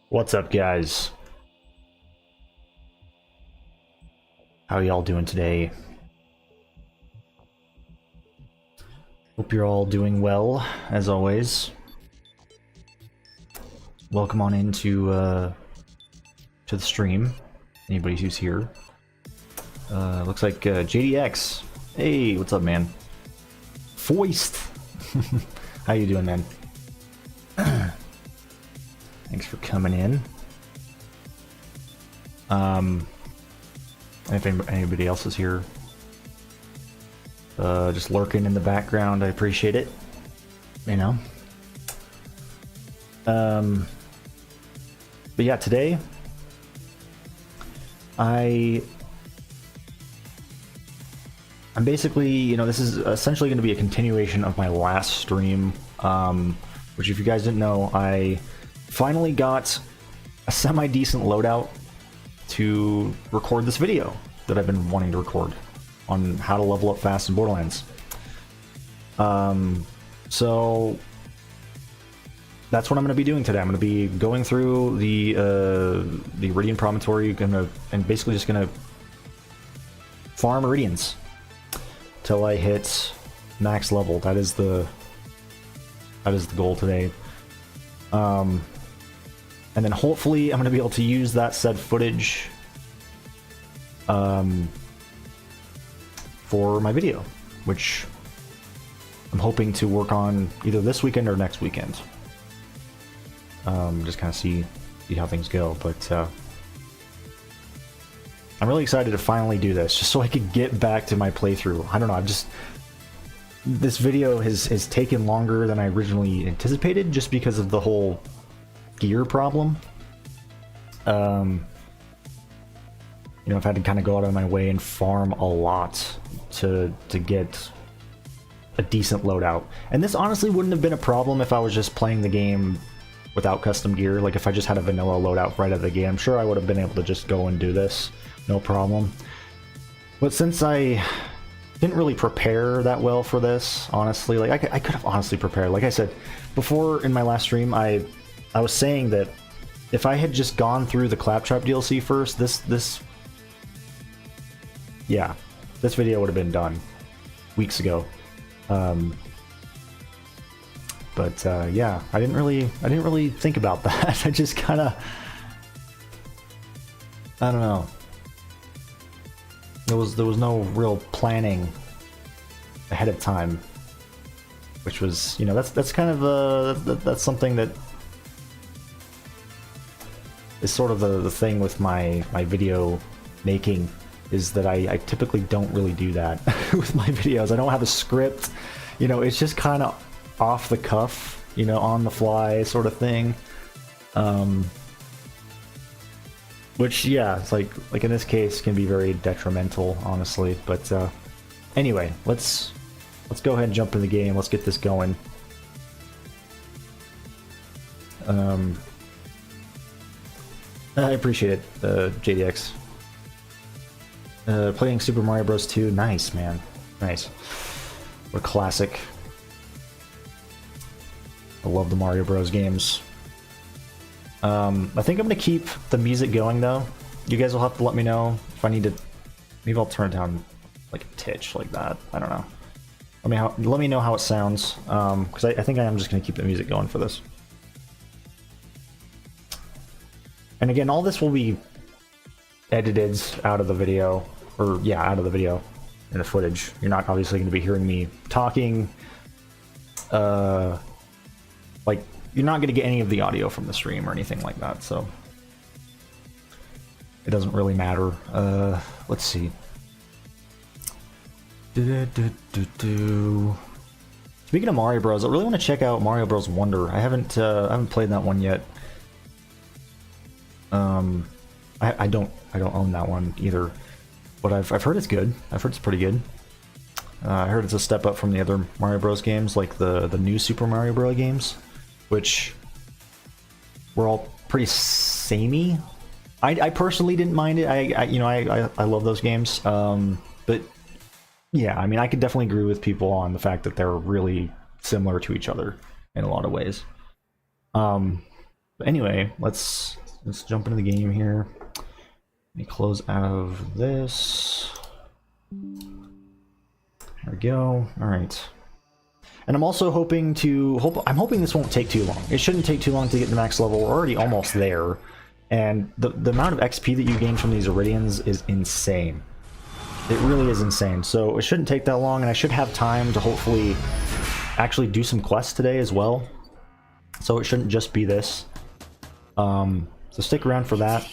What's up, guys? How y'all doing today? Hope you're all doing well, as always. Welcome on into to the stream. Anybody who's here. Looks like JDX. Hey, what's up, man? Foist. How you doing, man? Thanks for coming in. if anybody else is here. Just lurking in the background, I appreciate it. You know. But yeah, today I'm basically, you know, this is essentially going to be a continuation of my last stream, which if you guys didn't know, I finally got a semi-decent loadout to record this video that I've been wanting to record on how to level up fast in Borderlands. So that's what I'm going to be doing today. I'm going to be going through the Iridian Promontory, and basically just going to farm Iridians till I hit max level. That is the goal today. And then hopefully I'm going to be able to use that said footage for my video, which I'm hoping to work on either this weekend or next weekend. Just kind of see how things go, but I'm really excited to finally do this, just so I could get back to my playthrough. I don't know, this video has taken longer than I originally anticipated, just because of the whole gear problem. You know, I've had to kind of go out of my way and farm a lot to get a decent loadout. And this honestly wouldn't have been a problem if I was just playing the game without custom gear. Like if I just had a vanilla loadout right out of the game, I'm sure I would have been able to just go and do this, no problem. But since I didn't really prepare that well for this, honestly, like I could have honestly prepared. Like I said before in my last stream, I was saying that if I had just gone through the Claptrap DLC first, this video would have been done weeks ago. But yeah, I didn't really think about that. I just kind of, I don't know. There was no real planning ahead of time, which was, you know, that's kind of that's something that is sort of the thing with my video making, is that I typically don't really do that with my videos. I don't have a script, you know, it's just kind of off the cuff, you know, on the fly sort of thing. Which, yeah, it's like in this case can be very detrimental, honestly. But anyway, let's go ahead and jump in the game. Let's get this going. I appreciate it, JDX. Playing Super Mario Bros. 2, nice, man, nice. What a classic. I love the Mario Bros. Games. I think I'm gonna keep the music going though. You guys will have to let me know if I need to. Maybe I'll turn it down like a titch like that. I don't know. Let me know how it sounds. Because I think I am just gonna keep the music going for this. And again, all this will be edited out of the video, or yeah, out of the video in the footage. You're not obviously going to be hearing me talking. Like, you're not going to get any of the audio from the stream or anything like that, so it doesn't really matter. Let's see. Speaking of Mario Bros, I really want to check out Mario Bros. Wonder. I haven't played that one yet. I don't own that one either, but I've heard it's good. I've heard it's pretty good. I heard it's a step up from the other Mario Bros. Games, like the new Super Mario Bros. Games, which were all pretty samey. I personally didn't mind it. I love those games. But yeah, I mean, I could definitely agree with people on the fact that they're really similar to each other in a lot of ways. But anyway, let's jump into the game here. Let me close out of this. There we go. All right. And I'm also hoping I'm hoping this won't take too long. It shouldn't take too long to get to max level. We're already almost there. And the amount of XP that you gain from these Iridians is insane. It really is insane. So it shouldn't take that long, and I should have time to hopefully actually do some quests today as well. So it shouldn't just be this. So stick around for that.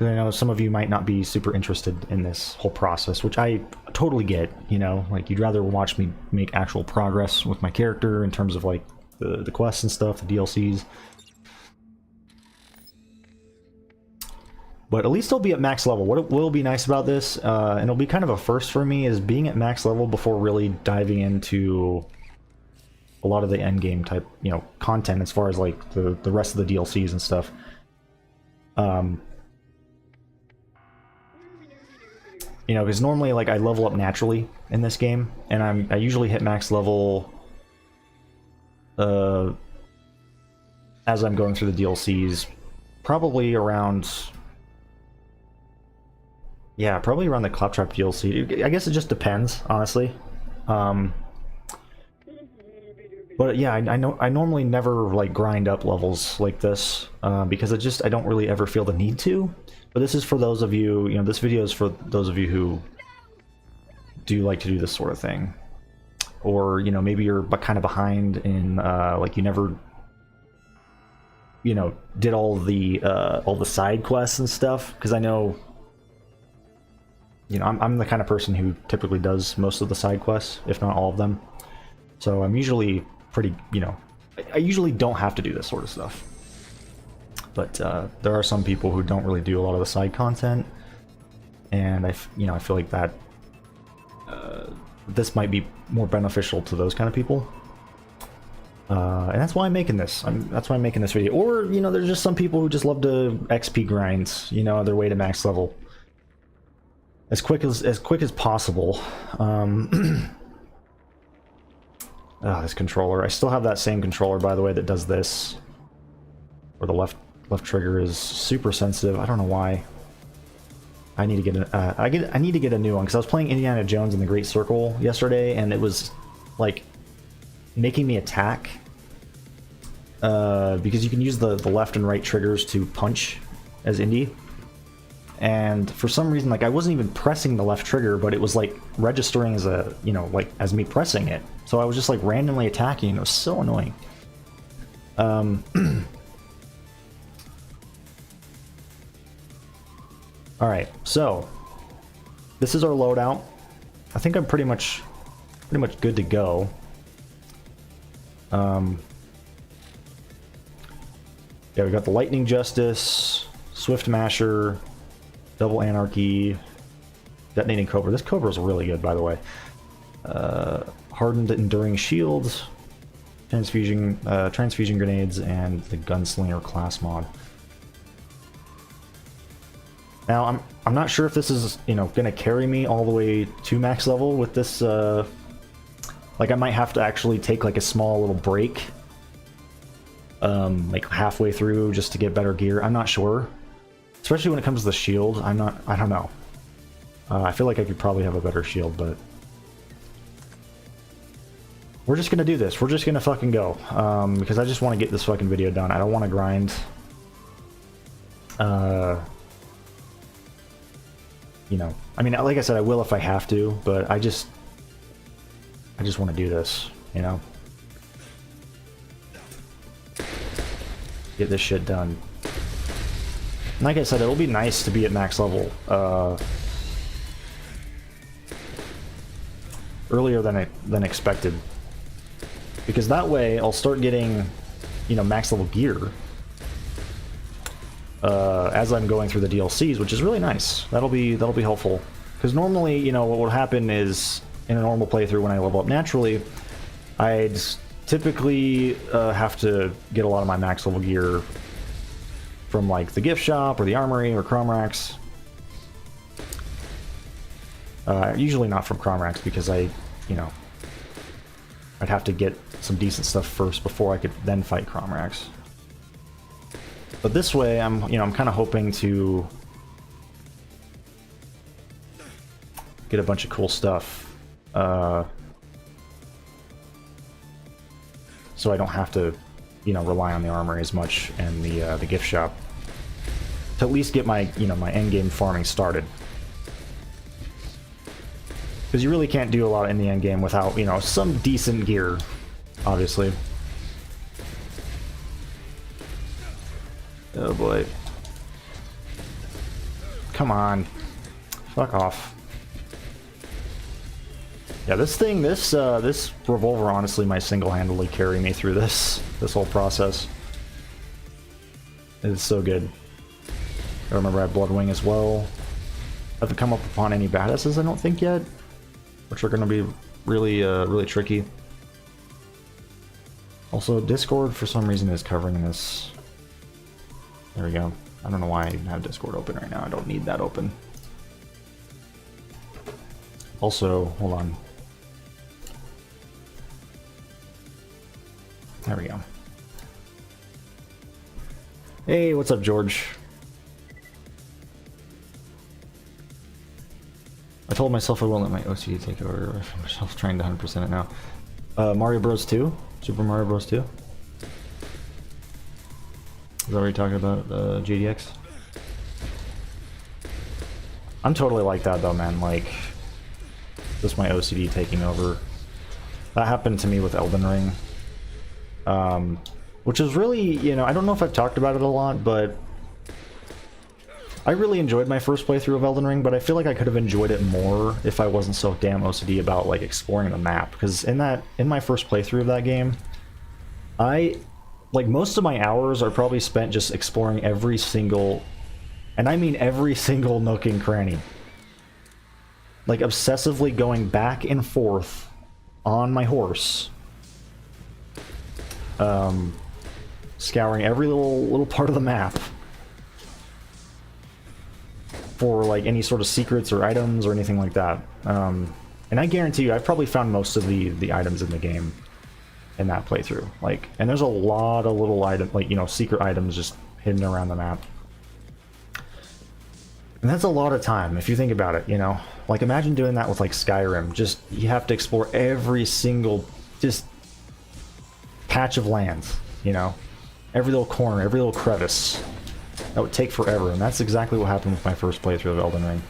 Because I know some of you might not be super interested in this whole process, which I totally get, you know? Like, you'd rather watch me make actual progress with my character in terms of, like, the quests and stuff, the DLCs. But at least I'll be at max level. What will be nice about this, and it'll be kind of a first for me, is being at max level before really diving into a lot of the endgame type, you know, content as far as like the rest of the DLCs and stuff. You know, because normally like I level up naturally in this game, and I usually hit max level as I'm going through the DLCs, probably around. Yeah, probably around the Claptrap DLC. I guess it just depends, honestly. But yeah, I know I normally never like grind up levels like this because I don't really ever feel the need to. But this is for those of you, you know, this video is for those of you who do like to do this sort of thing, or you know, maybe you're kind of behind in like you never, you know, did all the side quests and stuff. Because I know. You know, I'm the kind of person who typically does most of the side quests, if not all of them. So I'm usually pretty, you know, I usually don't have to do this sort of stuff. But there are some people who don't really do a lot of the side content, and I feel like that this might be more beneficial to those kind of people. And that's why I'm making this. That's why I'm making this video. Or you know, there's just some people who just love to XP grind, you know, their way to max level. As quick as possible. This controller. I still have that same controller, by the way, that does this. Where the left trigger is super sensitive. I don't know why. I need to get I need to get a new one because I was playing Indiana Jones in the Great Circle yesterday, and it was like making me attack. Because you can use the left and right triggers to punch as Indy. And for some reason, like, I wasn't even pressing the left trigger, but it was like registering as a, you know, like as me pressing it. So I was just like randomly attacking. It was so annoying. All right, so this is our loadout. I think I'm pretty much good to go. Yeah, we got the Lightning Justice, Swift Masher, Double Anarchy, Detonating Cobra. This Cobra is really good, by the way. Hardened Enduring Shields, Transfusion Grenades, and the Gunslinger class mod. Now, I'm not sure if this is, you know, gonna carry me all the way to max level with this. Like, I might have to actually take like a small little break, like halfway through, just to get better gear. I'm not sure. Especially when it comes to the shield, I don't know. I feel like I could probably have a better shield, but we're just gonna do this. We're just gonna fucking go. Because I just want to get this fucking video done. I don't want to grind. You know, I mean, like I said, I will if I have to, but I just want to do this, you know? Get this shit done. Like I said, it'll be nice to be at max level earlier than expected, because that way I'll start getting, you know, max level gear as I'm going through the DLCs, which is really nice. That'll be helpful, because normally, you know, what would happen is in a normal playthrough when I level up naturally, I'd typically have to get a lot of my max level gear from like the gift shop or the armory or Crom Racks. Usually not from Crom Racks, because I'd have to get some decent stuff first before I could then fight Crom Racks. But this way, I'm kind of hoping to get a bunch of cool stuff, so I don't have to, you know, rely on the armory as much and the gift shop to at least get my, you know, my end game farming started. Because you really can't do a lot in the end game without, you know, some decent gear, obviously. Oh boy. come on. Fuck off. Yeah, this revolver honestly might single-handedly carry me through this whole process. It's so good. I remember I have Bloodwing as well. I haven't come up upon any badasses, I don't think yet, which are going to be really, really tricky. Also, Discord for some reason is covering this. There we go. I don't know why I even have Discord open right now. I don't need that open. Also, hold on. There we go. Hey, what's up, George? I told myself I won't let my OCD take over. I'm myself trying to 100% it now. Mario Bros. 2? Super Mario Bros. 2? Is that what you're talking about, JDX? I'm totally like that though, man. Like, just my OCD taking over. That happened to me with Elden Ring. Which is really, you know, I don't know if I've talked about it a lot, but I really enjoyed my first playthrough of Elden Ring, but I feel like I could have enjoyed it more if I wasn't so damn OCD about, like, exploring the map. Because in my first playthrough of that game, like, most of my hours are probably spent just exploring every single, and I mean every single nook and cranny. Like, obsessively going back and forth on my horse, scouring every little part of the map for, like, any sort of secrets or items or anything like that. And I guarantee you, I've probably found most of the items in the game in that playthrough. Like, and there's a lot of little items, like, you know, secret items just hidden around the map. And that's a lot of time, if you think about it, you know? Like, imagine doing that with, like, Skyrim. Just, you have to explore every single, just, patch of land, you know? Every little corner, every little crevice. That would take forever, and that's exactly what happened with my first playthrough of Elden Ring.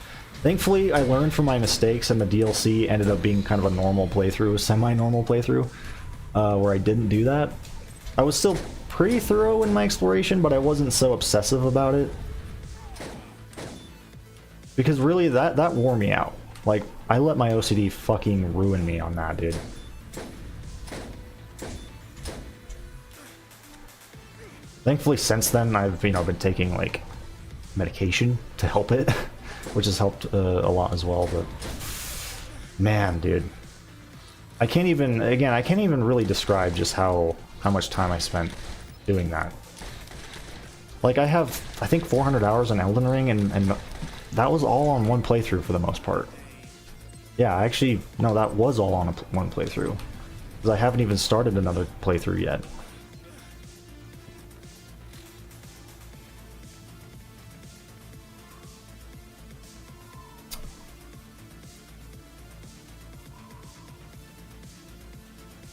Thankfully, I learned from my mistakes, and the DLC ended up being kind of a normal playthrough, a semi-normal playthrough, where I didn't do that. I was still pretty thorough in my exploration, but I wasn't so obsessive about it. Because really, that wore me out. Like, I let my OCD fucking ruin me on that, dude. Thankfully, since then, I've, you know, been taking, like, medication to help it, which has helped a lot as well, but man, dude. I can't even really describe just how much time I spent doing that. Like, I have, I think, 400 hours in Elden Ring, and that was all on one playthrough for the most part. Yeah, actually, no, that was all on one playthrough. Because I haven't even started another playthrough yet.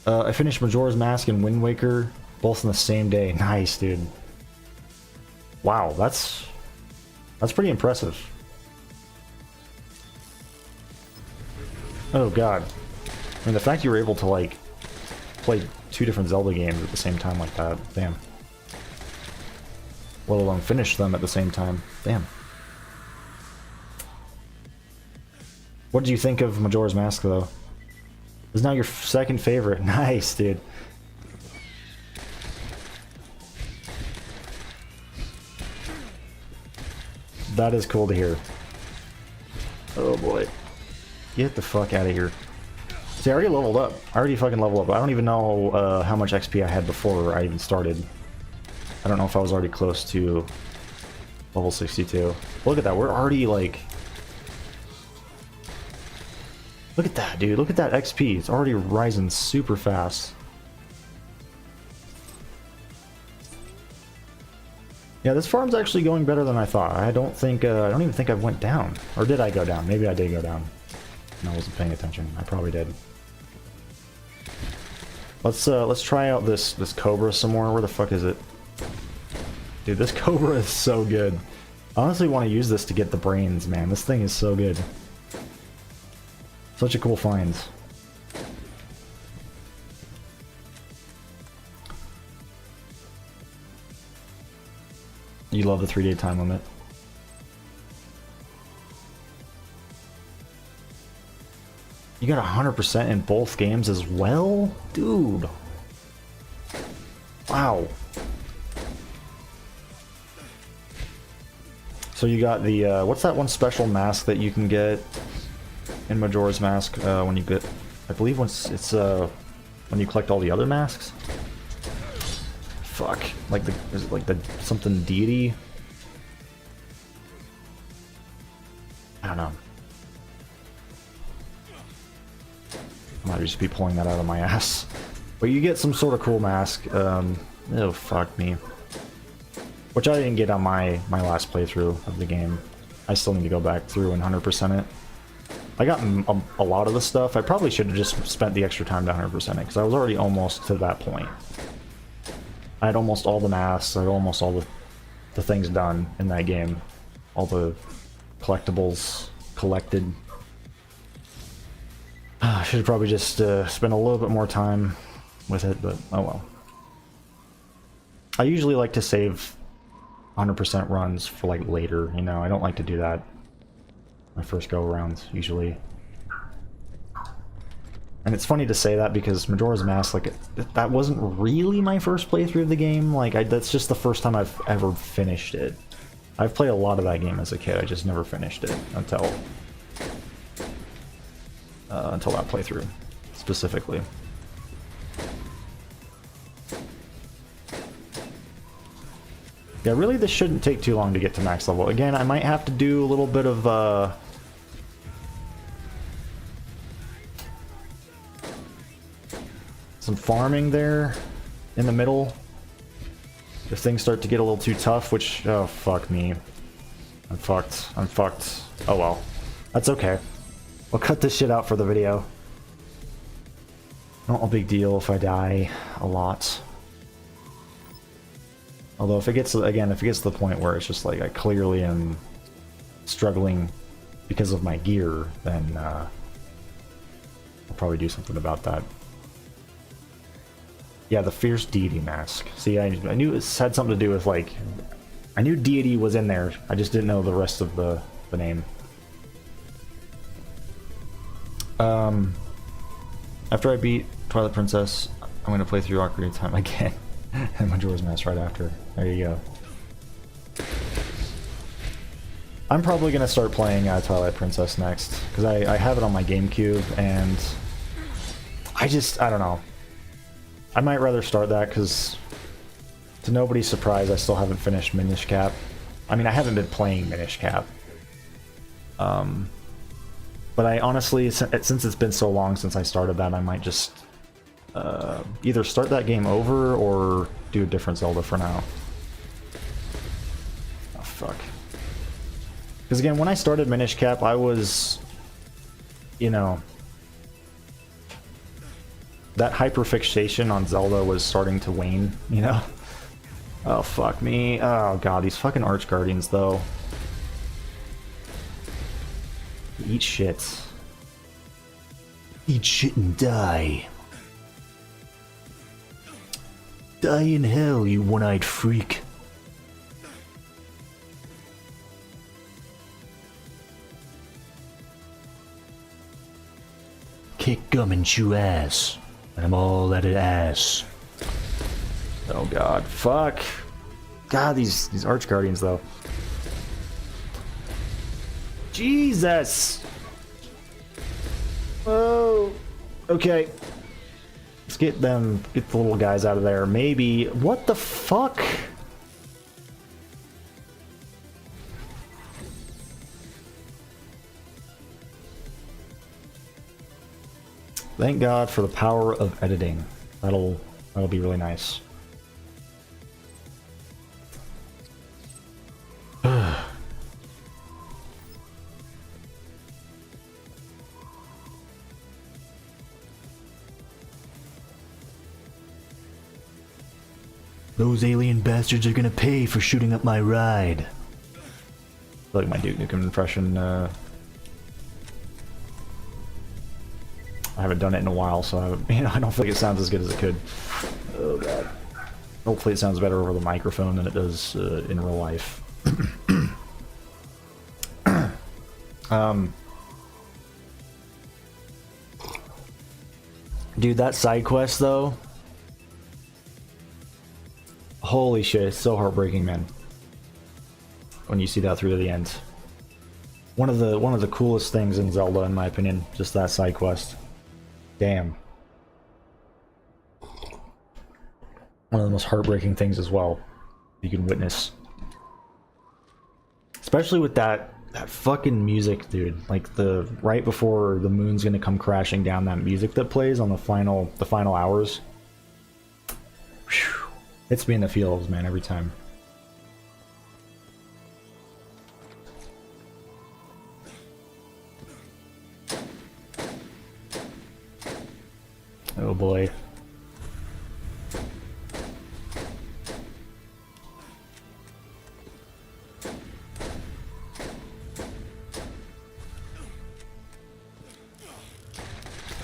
I finished Majora's Mask and Wind Waker, both in the same day. Nice, dude. Wow, that's pretty impressive. Oh god. I mean, the fact you were able to, like, play 2 different Zelda games at the same time like that, damn. Let alone finish them at the same time, damn. What did you think of Majora's Mask, though? It's now your second favorite. Nice, dude. That is cool to hear. Oh boy. Get the fuck out of here. See, I already leveled up. I already fucking leveled up. I don't even know how much XP I had before I even started. I don't know if I was already close to level 62. Look at that. We're already, like... Look at that, dude. Look at that XP. It's already rising super fast. Yeah, this farm's actually going better than I thought. I don't even think I went down. Or did I go down? Maybe I did go down. And I wasn't paying attention. I probably did. Let's try out this Cobra some more. Where the fuck is it? Dude, this Cobra is so good. I honestly want to use this to get the brains, man. This thing is so good. Such a cool find. You love the 3-day time limit. You got 100% in both games as well? Dude. Wow. So you got the, what's that one special mask that you can get in Majora's Mask when you get, I believe once it's, when you collect all the other masks? Fuck. Like the, is it like the, something deity? I don't know. I might just be pulling that out of my ass. But you get some sort of cool mask. Oh, fuck me. Which I didn't get on my last playthrough of the game. I still need to go back through and 100% it. I got a lot of the stuff. I probably should have just spent the extra time to 100% it, because I was already almost to that point. I had almost all the masks, I had almost all the things done in that game. All the collectibles collected. I should have probably just spent a little bit more time with it, but oh well. I usually like to save 100% runs for like later, you know, I don't like to do that my first go around usually. And it's funny to say that because Majora's Mask, like, that wasn't really my first playthrough of the game, like, that's just the first time I've ever finished it. I've played a lot of that game as a kid, I just never finished it until that playthrough, specifically. Yeah, really this shouldn't take too long to get to max level. Again, I might have to do a little bit of, some farming there in the middle. If things start to get a little too tough, which, oh, fuck me. I'm fucked. I'm fucked. Oh well. That's okay. I'll cut this shit out for the video. Not a big deal if I die a lot. Although if it gets, again, if it gets to the point where it's just like I clearly am struggling because of my gear, then I'll probably do something about that. Yeah, the Fierce Deity mask. See, I knew it had something to do with, like, I knew deity was in there, I just didn't know the rest of the name. After I beat Twilight Princess, I'm going to play through Ocarina of Time again. And Majora's Mask right after. There you go. I'm probably going to start playing Twilight Princess next, because I have it on my GameCube, and I don't know. I might rather start that, because to nobody's surprise, I still haven't finished Minish Cap. I mean, I haven't been playing Minish Cap. But I honestly, since it's been so long since I started that, I might just either start that game over or do a different Zelda for now. Oh, fuck. Because again, when I started Minish Cap, I was, you know, that hyperfixation on Zelda was starting to wane, you know? Oh, fuck me. Oh, God, these fucking Arch Guardians, though. Eat shit. Eat shit and die. Die in hell, you one-eyed freak. Kick gum and chew ass. And I'm all out of ass. Oh god, fuck. God, these Arch Guardians, though. Jesus! Oh, okay. Let's get the little guys out of there. Maybe. What the fuck? Thank God for the power of editing. That'll be really nice. Those alien bastards are gonna pay for shooting up my ride. I feel like my Duke Nukem impression, I haven't done it in a while, so I don't feel like it sounds as good as it could. Oh god. Hopefully it sounds better over the microphone than it does in real life. Dude, that side quest though. Holy shit, it's so heartbreaking, man. When you see that through to the end. One of the coolest things in Zelda, in my opinion, just that side quest. Damn. One of the most heartbreaking things as well you can witness. Especially with that fucking music, dude. Like the right before the moon's gonna come crashing down, that music that plays on the final hours. Whew. Hits me in the feels, man, every time. Oh boy.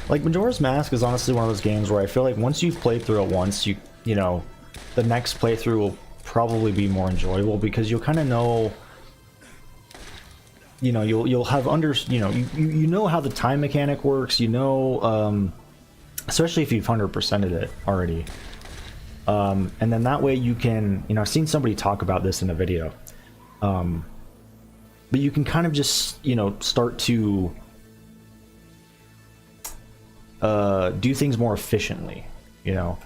Like, Majora's Mask is honestly one of those games where I feel like once you've played through it once, you know, the next playthrough will probably be more enjoyable because you'll kind of know, you know, you'll have you know how the time mechanic works, you know, especially if you've 100%ed it already. And then that way you can, you know, I've seen somebody talk about this in a video. But you can kind of just, you know, start to do things more efficiently, you know,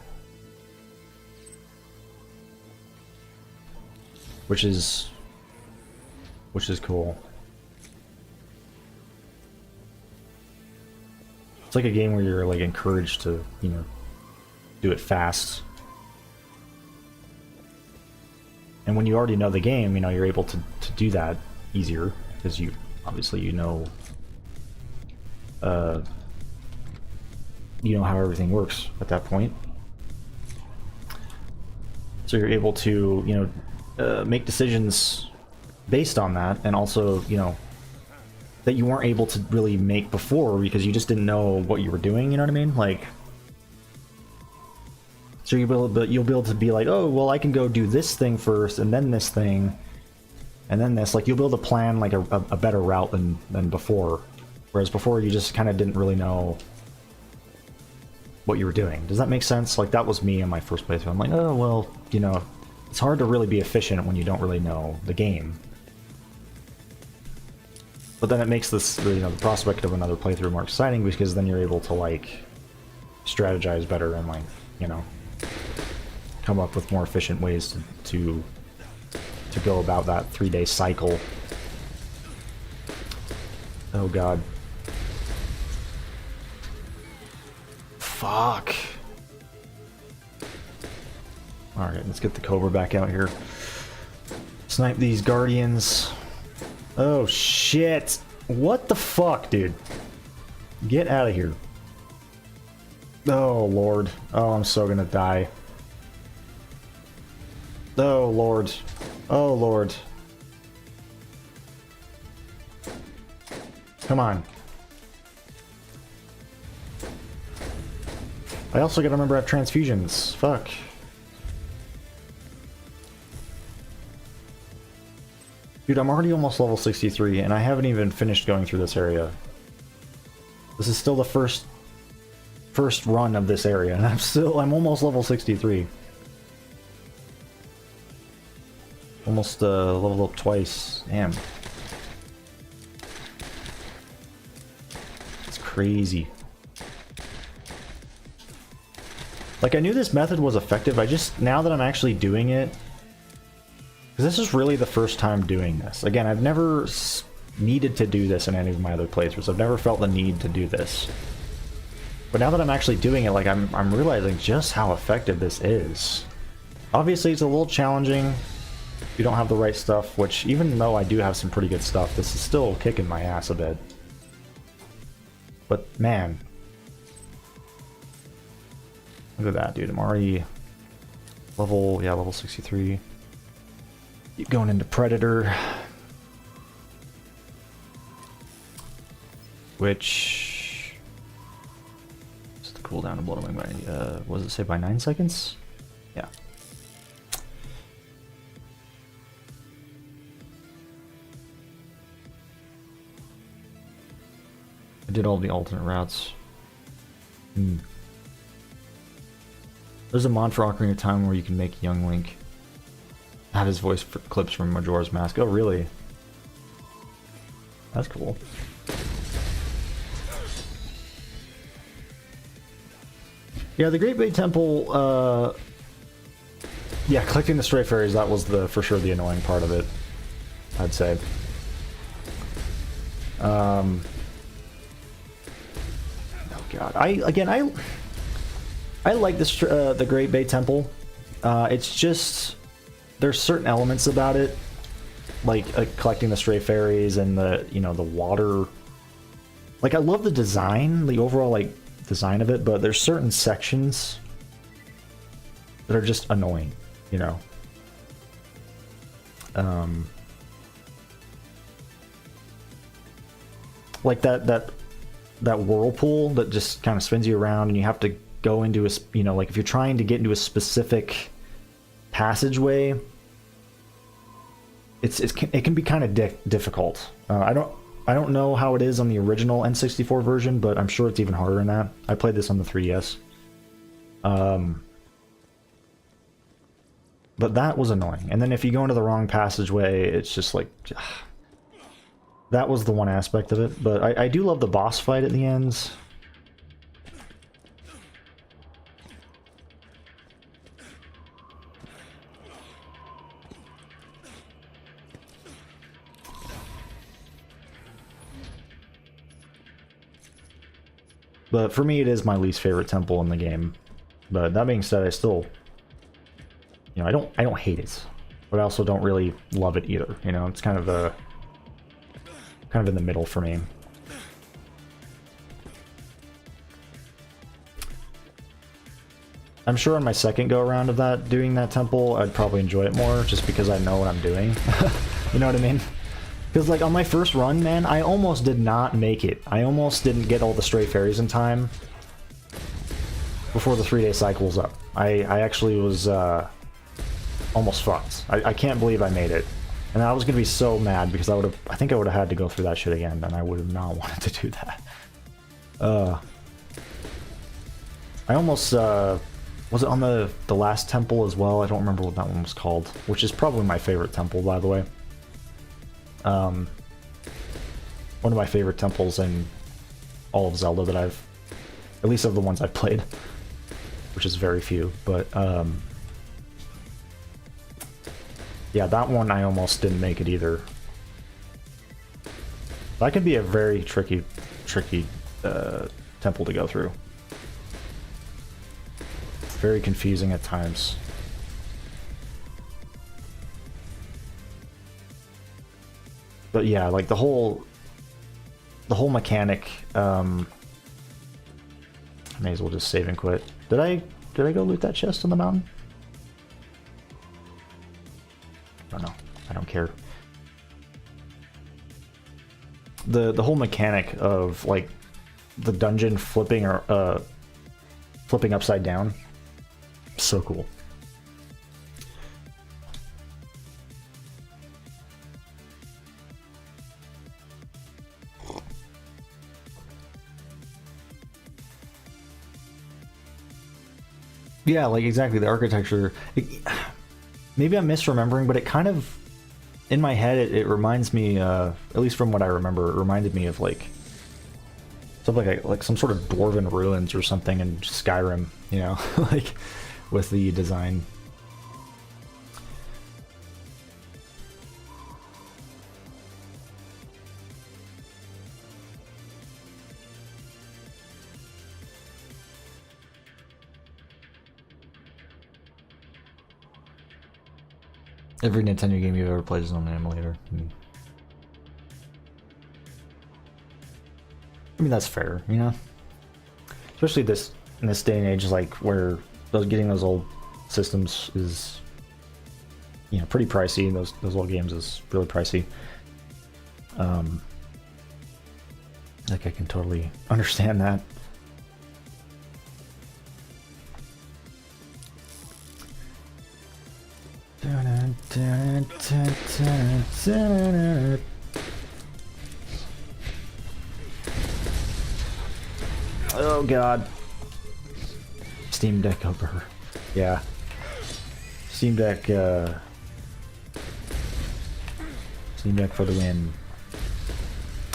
which is cool. It's like a game where you're like encouraged to, you know, do it fast. And when you already know the game, you know, you're able to do that easier because you obviously you know how everything works at that point. So you're able to, you know, make decisions based on that, and also, you know, that you weren't able to really make before because you just didn't know what you were doing, you know what I mean? Like, so you'll be able to be like, oh, well, I can go do this thing first, and then this thing, and then this. Like, you'll be able to plan like a better route than before. Whereas before, you just kind of didn't really know what you were doing. Does that make sense? Like, that was me in my first playthrough. I'm like, oh, well, you know, it's hard to really be efficient when you don't really know the game. But then it makes this, you know, the prospect of another playthrough more exciting because then you're able to, like, strategize better and, like, you know, come up with more efficient ways to go about that 3-day cycle. Oh god. Fuck. Alright, let's get the Cobra back out here. Snipe these Guardians. Oh shit! What the fuck, dude? Get out of here. Oh lord. Oh, I'm so gonna die. Oh lord. Oh lord. Come on. I also gotta remember I have transfusions. Fuck. Dude, I'm already almost level 63, and I haven't even finished going through this area. This is still the first run of this area, and I'm almost level 63. Almost leveled up twice. Damn. It's crazy. Like, I knew this method was effective, now that I'm actually doing it, because this is really the first time doing this. Again, I've never needed to do this in any of my other playthroughs. I've never felt the need to do this. But now that I'm actually doing it, like, I'm realizing just how effective this is. Obviously, it's a little challenging if you don't have the right stuff, which, even though I do have some pretty good stuff, this is still kicking my ass a bit. But, man. Look at that, dude. I'm already level 63. Keep going into Predator. Which... What's the cooldown to blow away by... what does it say, by 9 seconds? Yeah. I did all the alternate routes. There's a mod for Ocarina of Time where you can make young Link have his voice for clips from Majora's Mask. Oh, really? That's cool. Yeah, the Great Bay Temple, yeah, collecting the stray fairies, that was for sure the annoying part of it, I'd say. Oh god, I like this the Great Bay Temple. It's just there's certain elements about it, like collecting the stray fairies and the the water. Like I love the design, the overall like design of it, but there's certain sections that are just annoying, like that whirlpool that just kind of spins you around, and you have to go into a like if you're trying to get into a specific passageway, it can be kind of difficult. I don't know how it is on the original N64 version, but I'm sure it's even harder than that. I played this on the 3DS. But that was annoying. And then if you go into the wrong passageway, it's just like that was the one aspect of it. But I do love the boss fight at the end. But for me, it is my least favorite temple in the game. But that being said, I still, I don't hate it, but I also don't really love it either. It's kind of in the middle for me. I'm sure on my second go around of doing that temple, I'd probably enjoy it more, just because I know what I'm doing. You know what I mean? Because, like, on my first run, man, I almost did not make it. I almost didn't get all the stray fairies in time before the 3-day cycle was up. I actually was almost fucked. I can't believe I made it. And I was going to be so mad because I think I would have had to go through that shit again, and I would have not wanted to do that. I almost, was it on the last temple as well? I don't remember what that one was called, which is probably my favorite temple, by the way. One of my favorite temples in all of Zelda that at least of the ones I've played, which is very few, but yeah, that one I almost didn't make it either. That could be a very tricky temple to go through. Very confusing at times. But yeah, like the whole mechanic, I may as well just save and quit. Did I go loot that chest on the mountain? I don't know. I don't care. The whole mechanic of like the dungeon flipping upside down, so cool. Yeah, like exactly, the architecture. Maybe I'm misremembering, but it kind of, in my head, it reminds me, at least from what I remember, it reminded me of like something like some sort of dwarven ruins or something in Skyrim, like with the design. Every Nintendo game you've ever played is on an emulator. I mean, that's fair, Especially in this day and age, like where getting those old systems is, pretty pricey. Those old games is really pricey. Like I can totally understand that. Oh god. Steam Deck over. Yeah. Steam Deck for the win.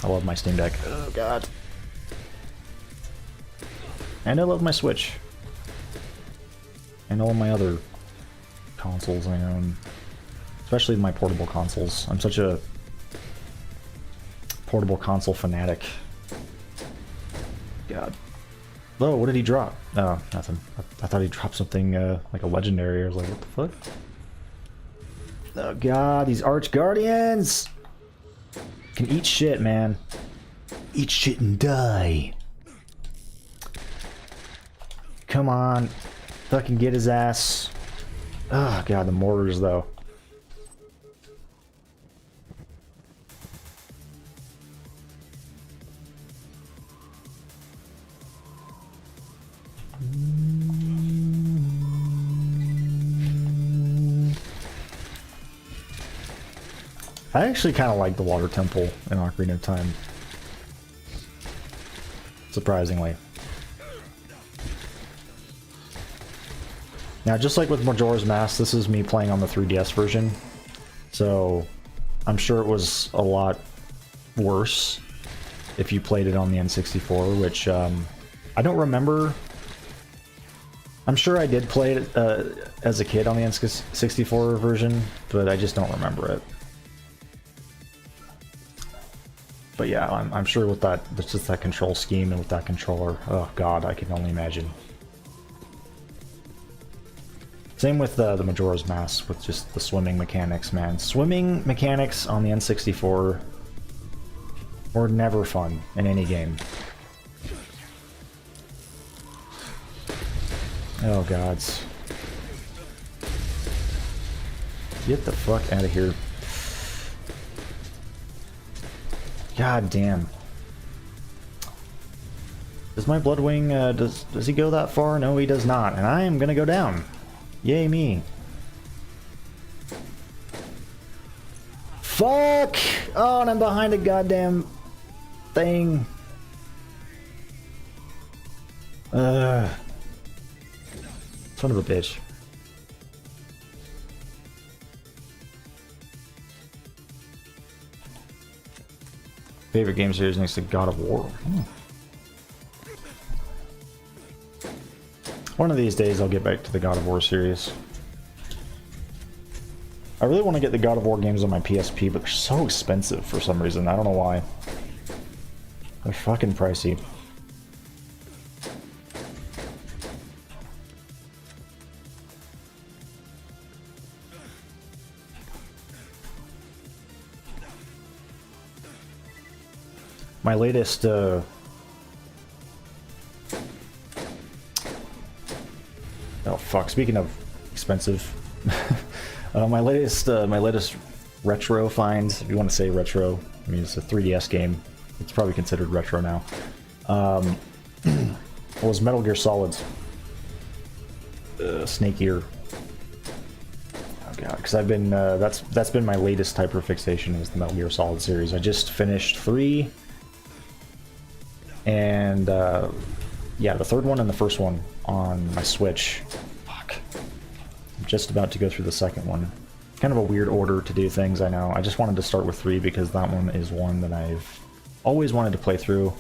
I love my Steam Deck. Oh god. And I love my Switch. And all my other consoles I own. Especially my portable consoles. I'm such a portable console fanatic. God. Oh, what did he drop? Oh, nothing. I thought he dropped something like a legendary. I was like, what the fuck? Oh god, these Arch Guardians! Can eat shit, man. Eat shit and die. Come on. Fucking get his ass. Oh god, the mortars though. I actually kind of like the water temple in Ocarina of Time. Surprisingly. Now, just like with Majora's Mask, this is me playing on the 3DS version. So, I'm sure it was a lot worse if you played it on the N64, which I don't remember. I'm sure I did play it as a kid on the N64 version, but I just don't remember it. But yeah, I'm sure with that, that's just that control scheme and with that controller, oh god, I can only imagine. Same with the Majora's Mask, with just the swimming mechanics, man. Swimming mechanics on the N64 were never fun in any game. Oh gods. Get the fuck out of here. God damn. Does my Bloodwing, does he go that far? No, he does not. And I am gonna go down. Yay me. Fuck! Oh, and I'm behind a goddamn thing. Son of a bitch. Favorite game series next to God of War. One of these days I'll get back to the God of War series. I really want to get the God of War games on my PSP, but they're so expensive for some reason. I don't know why. They're fucking pricey. My latest, oh fuck, speaking of expensive, my latest retro find, if you want to say retro, I mean it's a 3DS game, it's probably considered retro now, was Metal Gear Solid's Snake Ear. Oh god, because I've been, that's been my latest hyperfixation is the Metal Gear Solid series. I just finished 3. And, yeah, the third one and the first one on my Switch. Fuck. I'm just about to go through the second one. Kind of a weird order to do things, I know. I just wanted to start with 3 because that one is one that I've always wanted to play through.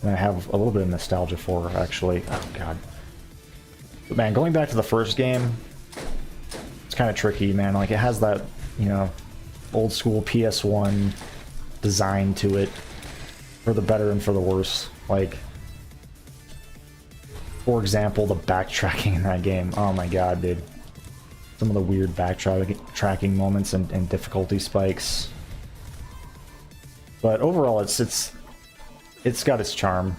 And I have a little bit of nostalgia for, actually. Oh, God. But, man, going back to the first game, it's kind of tricky, man. Like, it has that, you know, old-school PS1 design to it. For the better and for the worse. Like, for example, the backtracking in that game. Oh my god, dude. Some of the weird backtracking moments and difficulty spikes. But overall, it's got its charm.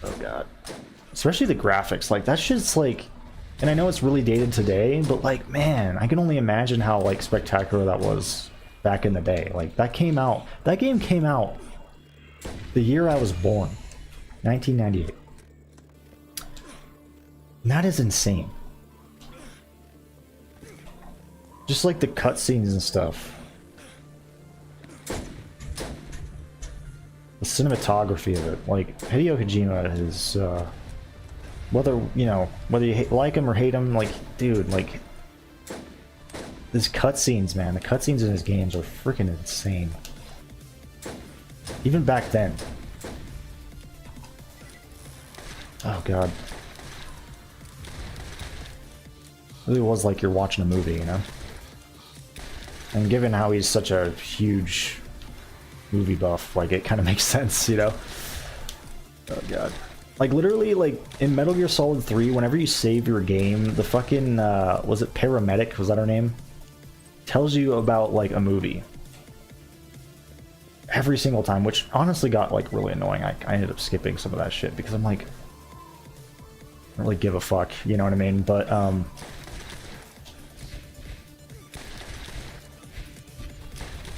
Oh god. Especially the graphics. Like, that shit's like... And I know it's really dated today, but like, man, I can only imagine how, like, spectacular that was back in the day. Like, that game came out the year I was born, 1998. And that is insane. Just like the cutscenes and stuff. The cinematography of it. Like, Hideo Kojima is, Whether, you know, whether you like him or hate him, like, dude, like, these cutscenes, man, the cutscenes in his games are freaking insane. Even back then. Oh, God. It really was like you're watching a movie, you know? And given how he's such a huge movie buff, like, it kind of makes sense, you know? Oh, God. Like, literally, like, in Metal Gear Solid 3, whenever you save your game, the fucking, was it Paramedic? Was that her name? Tells you about, like, a movie. Every single time, which honestly got, like, really annoying. I ended up skipping some of that shit because I'm like, I don't really give a fuck, you know what I mean? But,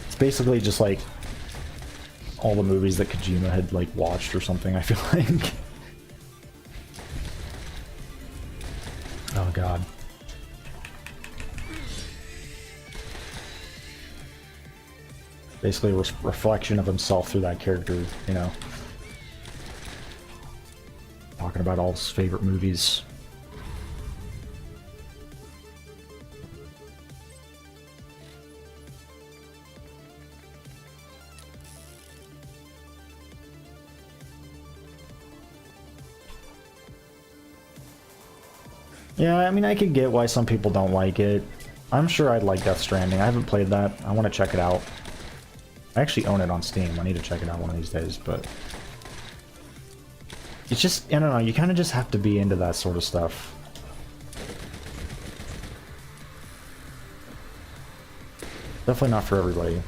it's basically just, like, all the movies that Kojima had, like, watched or something, I feel like. Oh, God. Basically a reflection of himself through that character, you know. Talking about all his favorite movies. Yeah, I mean, I could get why some people don't like it. I'm sure I'd like Death Stranding. I haven't played that. I want to check it out. I actually own it on Steam. I need to check it out one of these days, but... It's just, I don't know, you kind of just have to be into that sort of stuff. Definitely not for everybody.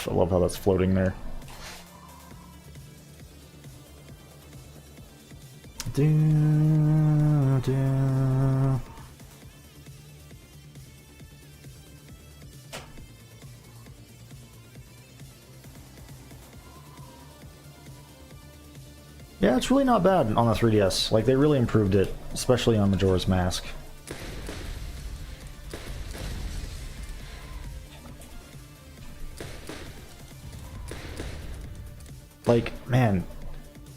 I love how that's floating there. Yeah, it's really not bad on the 3DS. Like, they really improved it, especially on Majora's Mask. Like, man,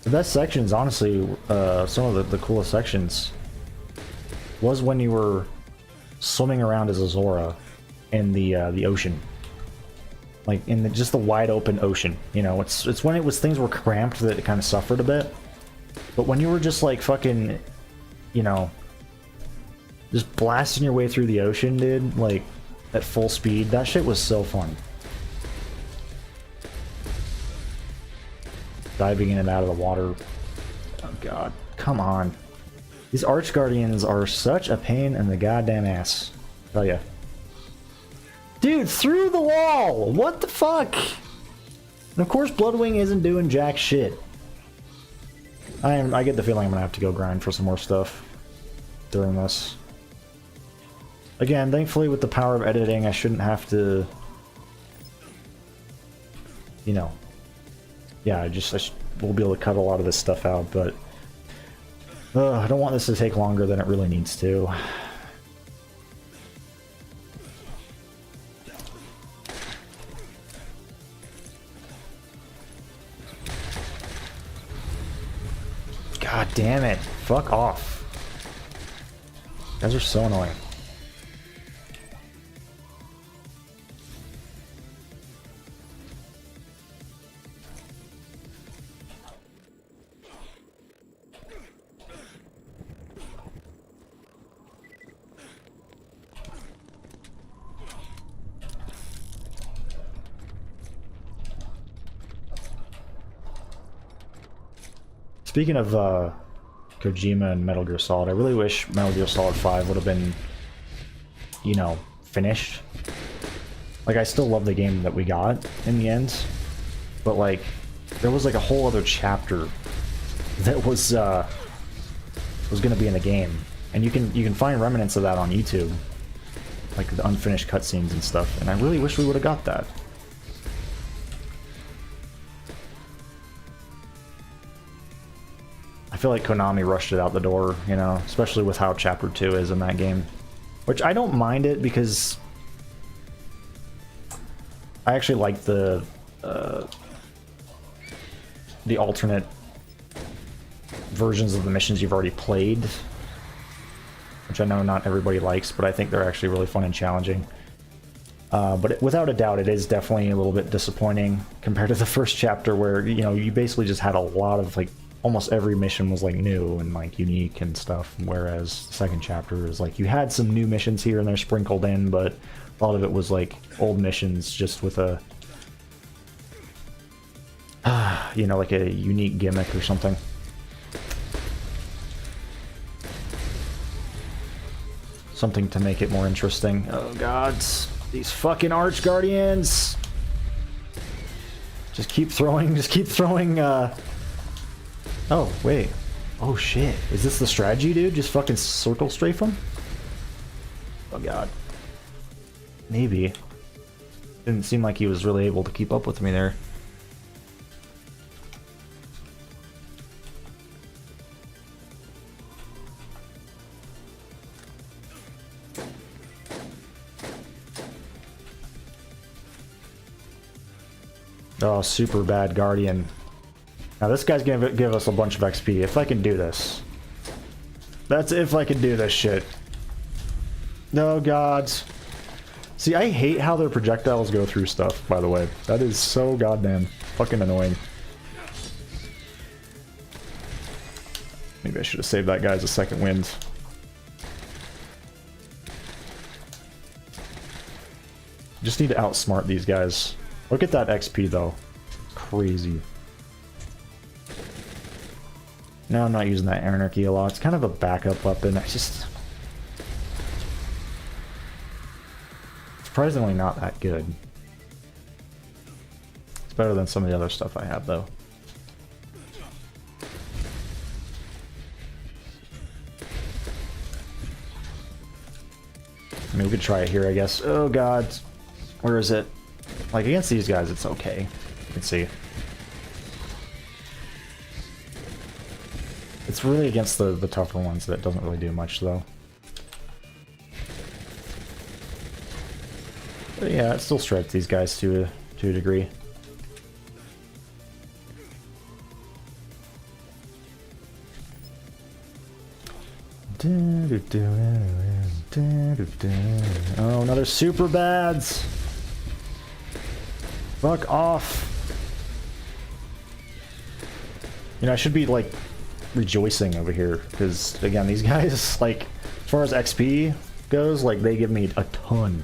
the best sections, honestly, some of the coolest sections was when you were swimming around as a Zora in the ocean. Like, in just the wide open ocean, you know, it's when things were cramped that it kind of suffered a bit. But when you were just, like, fucking, you know, just blasting your way through the ocean, dude, like, at full speed, that shit was so fun. Diving in and out of the water. Oh, God. Come on. These Arch Guardians are such a pain in the goddamn ass. I tell ya. Dude, through the wall! What the fuck? And of course Bloodwing isn't doing jack shit. I get the feeling I'm gonna have to go grind for some more stuff during this. Again, thankfully with the power of editing, I shouldn't have to... You know... Yeah, we'll be able to cut a lot of this stuff out, but... I don't want this to take longer than it really needs to. God damn it. Fuck off. You guys are so annoying. Speaking of Kojima and Metal Gear Solid, I really wish Metal Gear Solid 5 would have been, you know, finished. Like, I still love the game that we got in the end, but, like, there was, like, a whole other chapter that was gonna be in the game. And you can find remnants of that on YouTube. Like, the unfinished cutscenes and stuff, and I really wish we would have got that. feel like Konami rushed it out the door, you know, especially with how Chapter 2 is in that game. Which I don't mind it because I actually like the alternate versions of the missions you've already played, which I know not everybody likes, but I think they're actually really fun and challenging. But without a doubt, it is definitely a little bit disappointing compared to the first chapter where, you know, you basically just had a lot of, like, almost every mission was, like, new and, like, unique and stuff, whereas the second chapter is, like, you had some new missions here and there sprinkled in, but a lot of it was, like, old missions just with a, you know, like a unique gimmick or something. Something to make it more interesting. Oh, God. These fucking Arch Guardians! Just keep throwing, Oh, wait. Oh, shit. Is this the strategy, dude? Just fucking circle strafe them? Oh, God. Maybe. Didn't seem like he was really able to keep up with me there. Oh, super bad Guardian. Now this guy's gonna give us a bunch of XP if I can do this. That's if I can do this shit. No, gods. See, I hate how their projectiles go through stuff, by the way. That is so goddamn fucking annoying. Maybe I should have saved that guy as a second wind. Just need to outsmart these guys. Look at that XP, though. Crazy. No, I'm not using that Anarchy a lot. It's kind of a backup weapon. I just... surprisingly not that good. It's better than some of the other stuff I have, though. I mean, we could try it here, I guess. Oh, God. Where is it? Like, against these guys, it's okay. You can see. It's really against the tougher ones that it doesn't really do much, though. But yeah, it still shreds these guys to a degree. Oh, another super bads! Fuck off! You know, I should be, like, rejoicing over here, because, again, these guys, like, as far as XP goes, like, they give me a ton.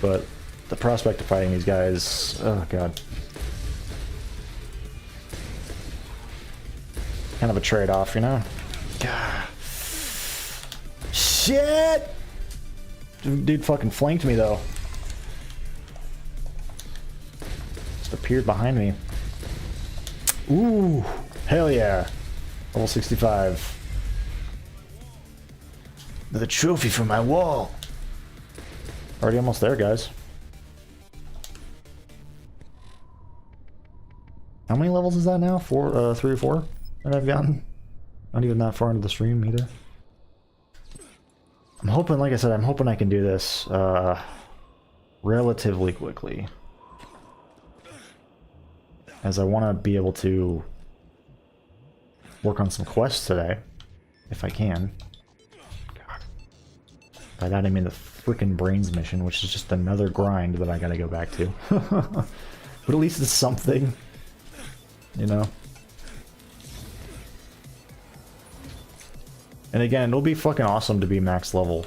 But the prospect of fighting these guys, oh god. Kind of a trade-off, you know? God. Shit! Dude fucking flanked me, though. Just appeared behind me. Ooh! Hell yeah! Level 65. The trophy for my wall! Already almost there, guys. How many levels is that now? 3 or 4 that I've gotten? Not even that far into the stream either. I'm hoping, like I said, I'm hoping I can do this relatively quickly. As I want to be able to work on some quests today, if I can. God. By that I mean the freaking Brains mission, which is just another grind that I gotta go back to. But at least it's something, you know? And again, it'll be fucking awesome to be max level.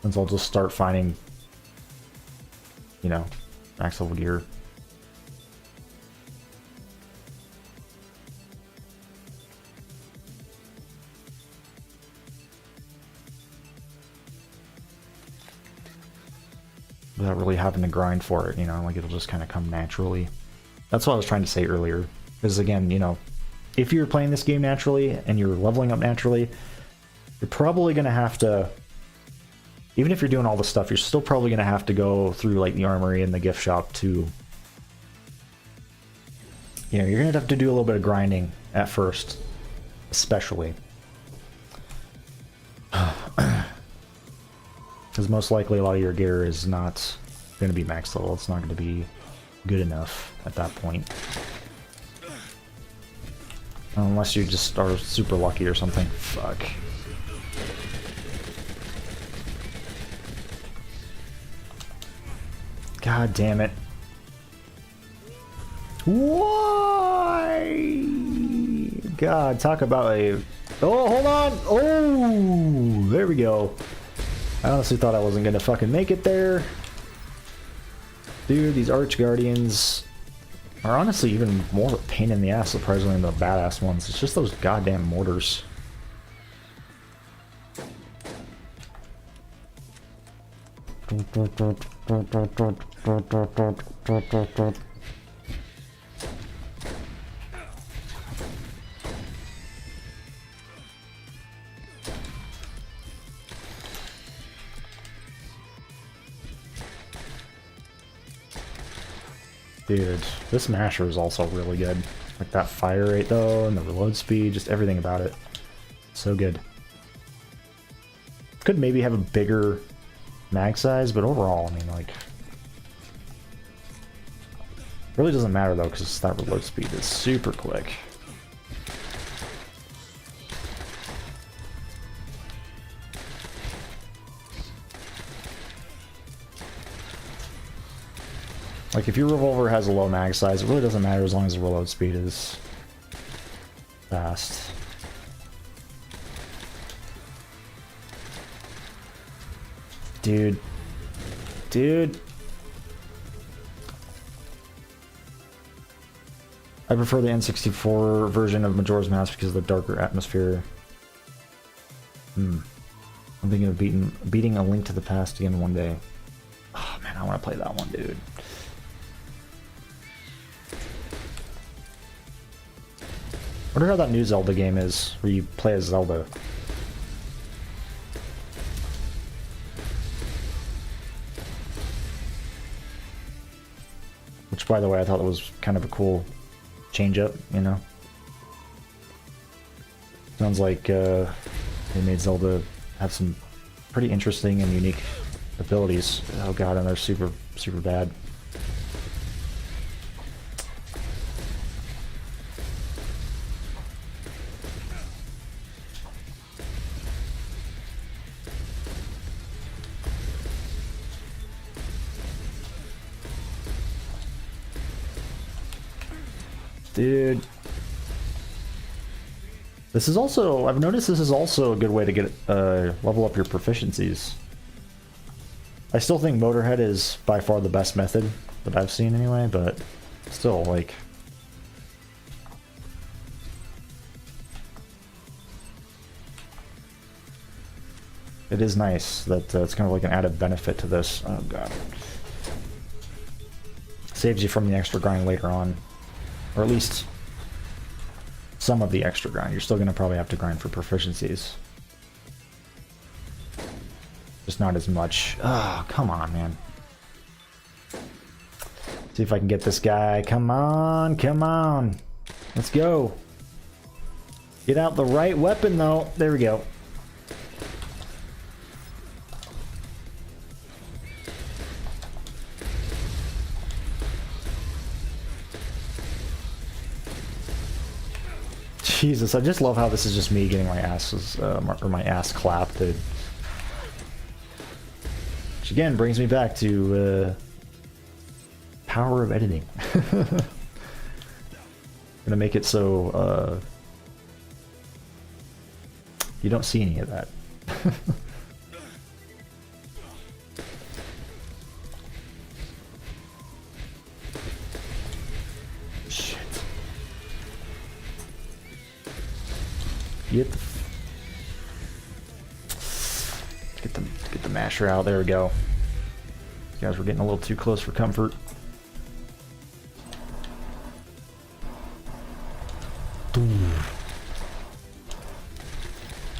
Since I'll just start finding, you know, max level gear. Without really having to grind for it, you know, like it'll just kind of come naturally. That's what I was trying to say earlier. Because again, you know, if you're playing this game naturally and you're leveling up naturally, you're probably going to have to, even if you're doing all this stuff, you're still probably going to have to go through like the armory and the gift shop to you know, you're gonna have to do a little bit of grinding at first, especially. Because most likely a lot of your gear is not going to be max level. It's not going to be good enough at that point. Unless you just are super lucky or something. Fuck. God damn it. Why? God, talk about a... Oh, hold on! Oh! There we go. I honestly thought I wasn't gonna fucking make it there. Dude, these Arch Guardians are honestly even more of a pain in the ass, surprisingly, than the badass ones. It's just those goddamn mortars. Dude, this masher is also really good. Like that fire rate though, and the reload speed, just everything about it. So good. Could maybe have a bigger mag size, but overall, I mean, like... Really doesn't matter though, because that reload speed is super quick. Like, if your revolver has a low mag size, it really doesn't matter as long as the reload speed is fast. Dude. Dude. I prefer the N64 version of Majora's Mask because of the darker atmosphere. I'm thinking of beating A Link to the Past again one day. Oh man, I want to play that one, dude. I wonder how that new Zelda game is, where you play as Zelda. Which, by the way, I thought that was kind of a cool change-up, you know? Sounds like they made Zelda have some pretty interesting and unique abilities. Oh god, and they're super, super bad. Dude. This is also, I've noticed this is also a good way to get level up your proficiencies. I still think Motorhead is by far the best method that I've seen anyway, but still, like... It is nice that it's kind of like an added benefit to this. Oh god. Saves you from the extra grind later on. Or at least some of the extra grind. You're still going to probably have to grind for proficiencies. Just not as much. Oh, come on, man. See if I can get this guy. Come on, come on. Let's go. Get out the right weapon, though. There we go. Jesus, I just love how this is just me getting my asses, or my ass clapped, dude. Which again brings me back to power of editing. Gonna make it so you don't see any of that. Get the masher out. There we go. You guys were getting a little too close for comfort.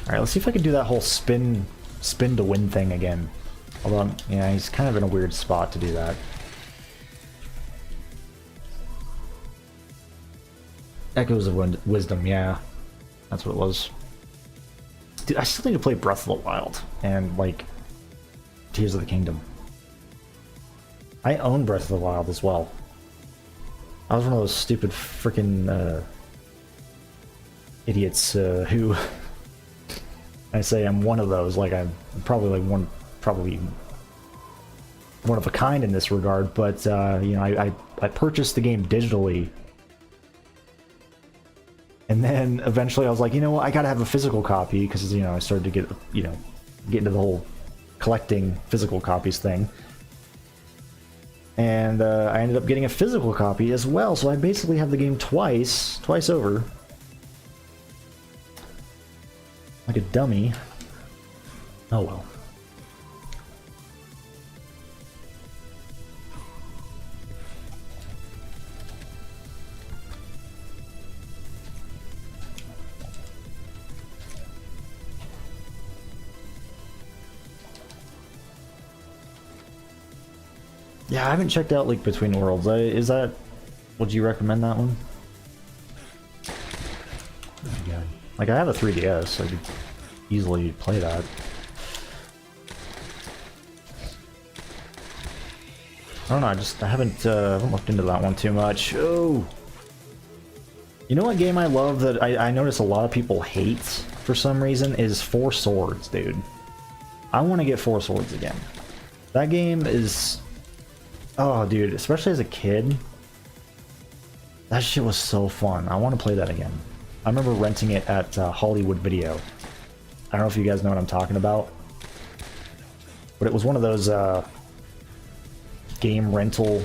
Alright, let's see if I can do that whole spin to win thing again. Although, yeah, he's kind of in a weird spot to do that. Echoes of Wisdom, yeah. That's what it was. Dude, I still need to play Breath of the Wild and, like, Tears of the Kingdom. I own Breath of the Wild as well. I was one of those stupid freaking idiots who... I say I'm one of those, like I'm probably like probably one of a kind in this regard, but you know, I purchased the game digitally. And then eventually I was like, you know what, I gotta have a physical copy, because, you know, I started to get, you know, get into the whole collecting physical copies thing. And I ended up getting a physical copy as well, so I basically have the game twice over. Like a dummy. Oh well. Yeah, I haven't checked out Link Between Worlds. Is that... Would you recommend that one? Yeah. Like, I have a 3DS, I could easily play that. I don't know, I haven't looked into that one too much. Oh! You know what game I love that I notice a lot of people hate for some reason is Four Swords, dude. I want to get Four Swords again. That game is... Oh, dude, especially as a kid. That shit was so fun. I want to play that again. I remember renting it at Hollywood Video. I don't know if you guys know what I'm talking about. But it was one of those game rental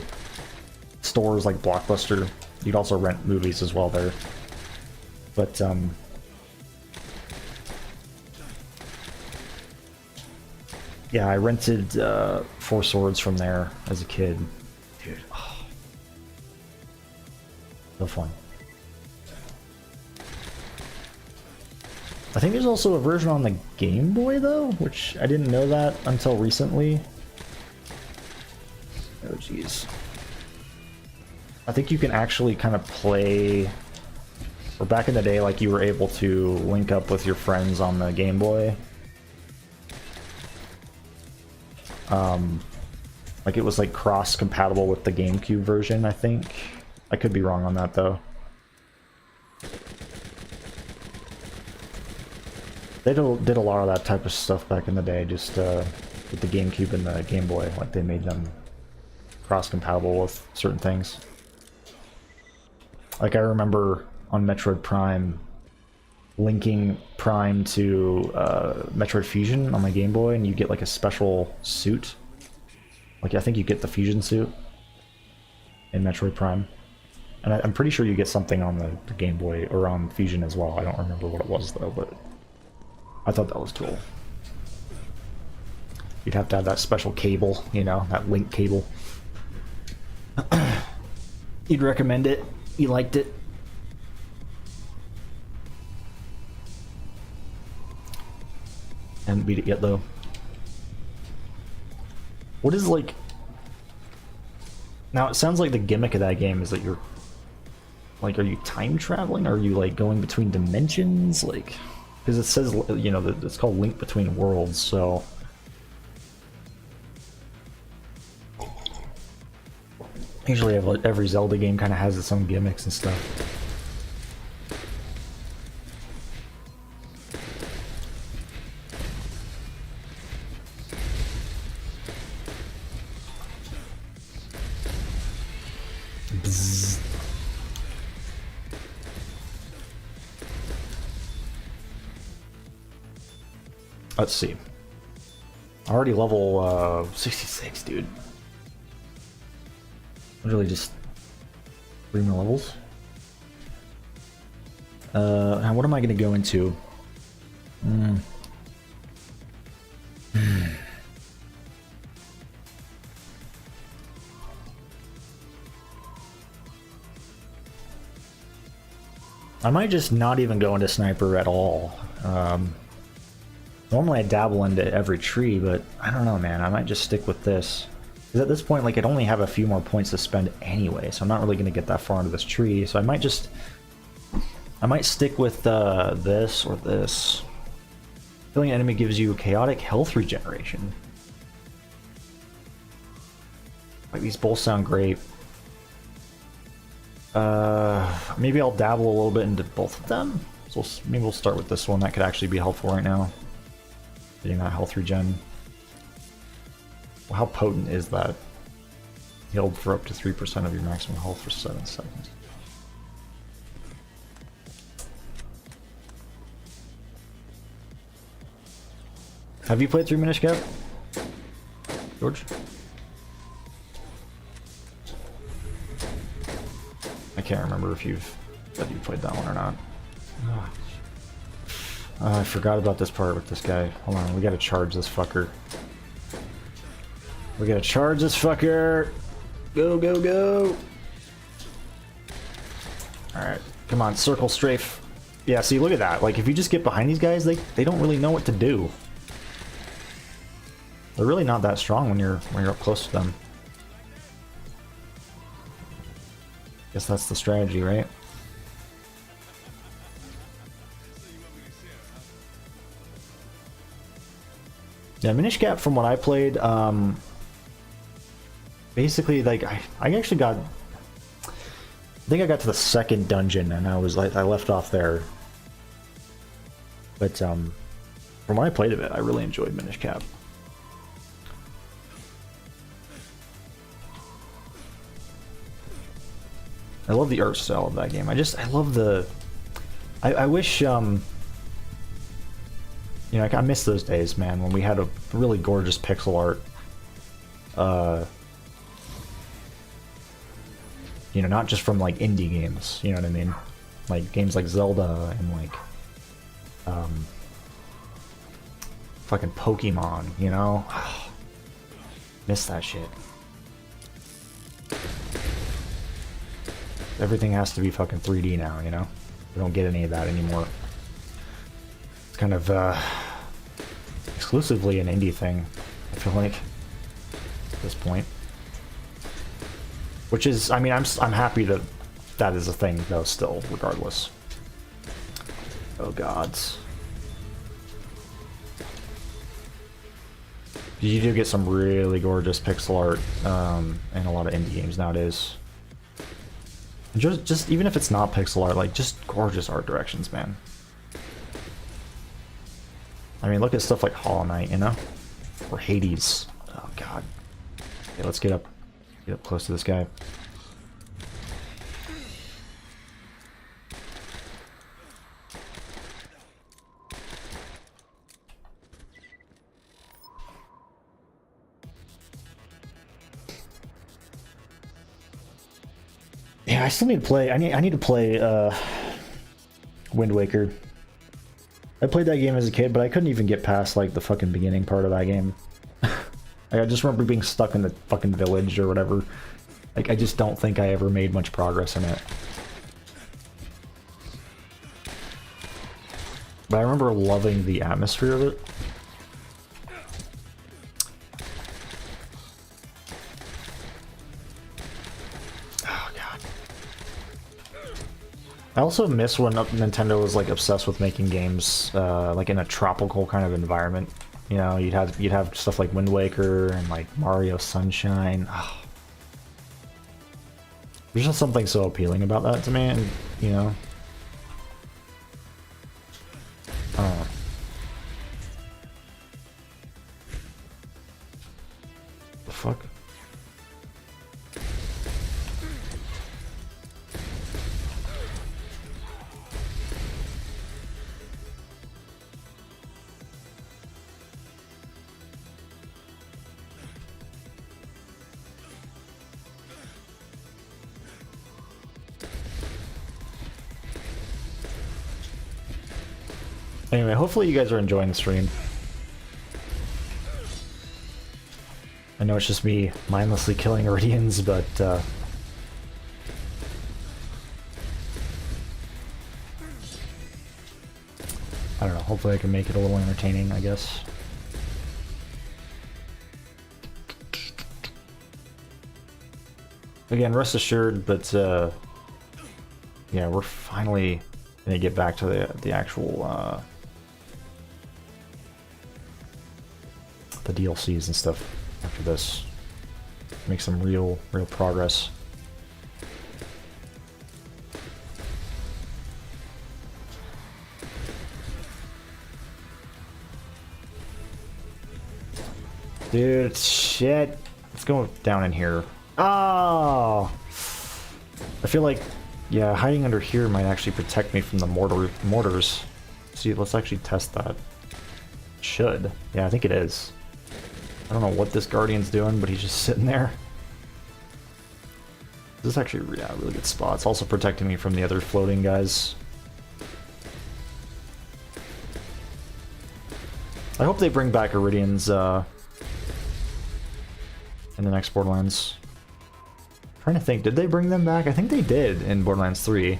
stores like Blockbuster. You could also rent movies as well there. But, yeah, I rented Four Swords from there as a kid. Dude, oh. So fun. I think there's also a version on the Game Boy, though, which I didn't know that until recently. Oh, jeez. I think you can actually kind of play... Or back in the day, like, you were able to link up with your friends on the Game Boy. Like, it was, like, cross-compatible with the GameCube version, I think. I could be wrong on that, though. They did a lot of that type of stuff back in the day, just with the GameCube and the Game Boy. Like, they made them cross-compatible with certain things. Like, I remember on Metroid Prime, linking Prime to Metroid Fusion on my Game Boy, and you get, like, a special suit. Like, I think you get the Fusion suit in Metroid Prime. And I'm pretty sure you get something on the Game Boy, or on Fusion as well. I don't remember what it was, though, but I thought that was cool. You'd have to have that special cable, you know, that link cable. You'd recommend it? You liked it? Haven't beat it yet, though. What is, like... Now, it sounds like the gimmick of that game is that you're... Like, are you time traveling? Are you, like, going between dimensions? Like... Because it says, you know, that it's called Link Between Worlds, so... Usually every Zelda game kind of has its own gimmicks and stuff. Bzzz. Let's see. Already level 66, dude. Literally just 3 more levels. Now what am I going to go into? I might just not even go into Sniper at all. Normally I dabble into every tree, but I don't know, man. I might just stick with this. Because at this point, like, I'd only have a few more points to spend anyway, so I'm not really going to get that far into this tree, so I might just I might stick with this or this. Killing an enemy gives you chaotic health regeneration. Like, these both sound great. Maybe I'll dabble a little bit into both of them. So maybe we'll start with this one. That could actually be helpful right now. Getting that health regen. Well, how potent is that? Healed for up to 3% of your maximum health for 7 seconds. Have you played through Minish Cap, George? I can't remember if you played that one or not. I forgot about this part with this guy. Hold on, we gotta charge this fucker. We gotta charge this fucker! Go, go, go! Alright, come on, circle strafe. Yeah, see, look at that. Like, if you just get behind these guys, they don't really know what to do. They're really not that strong when you're up close to them. Guess that's the strategy, right? Yeah, Minish Cap, from what I played, basically, like, I actually got... I think I got to the second dungeon, and I was like, I left off there. But, from when I played of it, I really enjoyed Minish Cap. I love the art style of that game. I love the... I wish, you know, I miss those days, man, when we had a really gorgeous pixel art. You know, not just from, like, indie games, you know what I mean? Like, games like Zelda and, like, fucking Pokemon, you know? Miss that shit. Everything has to be fucking 3D now, you know? We don't get any of that anymore. It's kind of, exclusively an indie thing, I feel like, at this point. Which is, I mean, I'm happy that that is a thing, though, still, regardless. Oh, gods. You do get some really gorgeous pixel art in a lot of indie games nowadays. Just even if it's not pixel art, like, just gorgeous art directions, man. I mean, look at stuff like Hollow Knight, you know? Or Hades. Oh, God. Okay, let's get up close to this guy. Yeah, I still need to play. I need to play Wind Waker. I played that game as a kid, but I couldn't even get past like the fucking beginning part of that game. I just remember being stuck in the fucking village or whatever. Like, I just don't think I ever made much progress in it. But I remember loving the atmosphere of it. Oh, God. I also miss when Nintendo was, like, obsessed with making games, like, in a tropical kind of environment. You know, you'd have stuff like Wind Waker and like Mario Sunshine. Oh. There's just something so appealing about that to me, and, you know. The fuck? Anyway, hopefully you guys are enjoying the stream. I know it's just me mindlessly killing Iridians, but I don't know, hopefully I can make it a little entertaining, I guess. Again, rest assured, but yeah, we're finally And then get back to the actual the DLCs and stuff after this. Make some real progress. Dude, shit. Let's go down in here. Oh! I feel like, yeah, hiding under here might actually protect me from the mortars. See, let's actually test that. Should. Yeah, I think it is. I don't know what this Guardian's doing, but he's just sitting there. This is actually, yeah, a really good spot. It's also protecting me from the other floating guys. I hope they bring back Iridians, in the next Borderlands. I'm trying to think, did they bring them back? I think they did in Borderlands 3.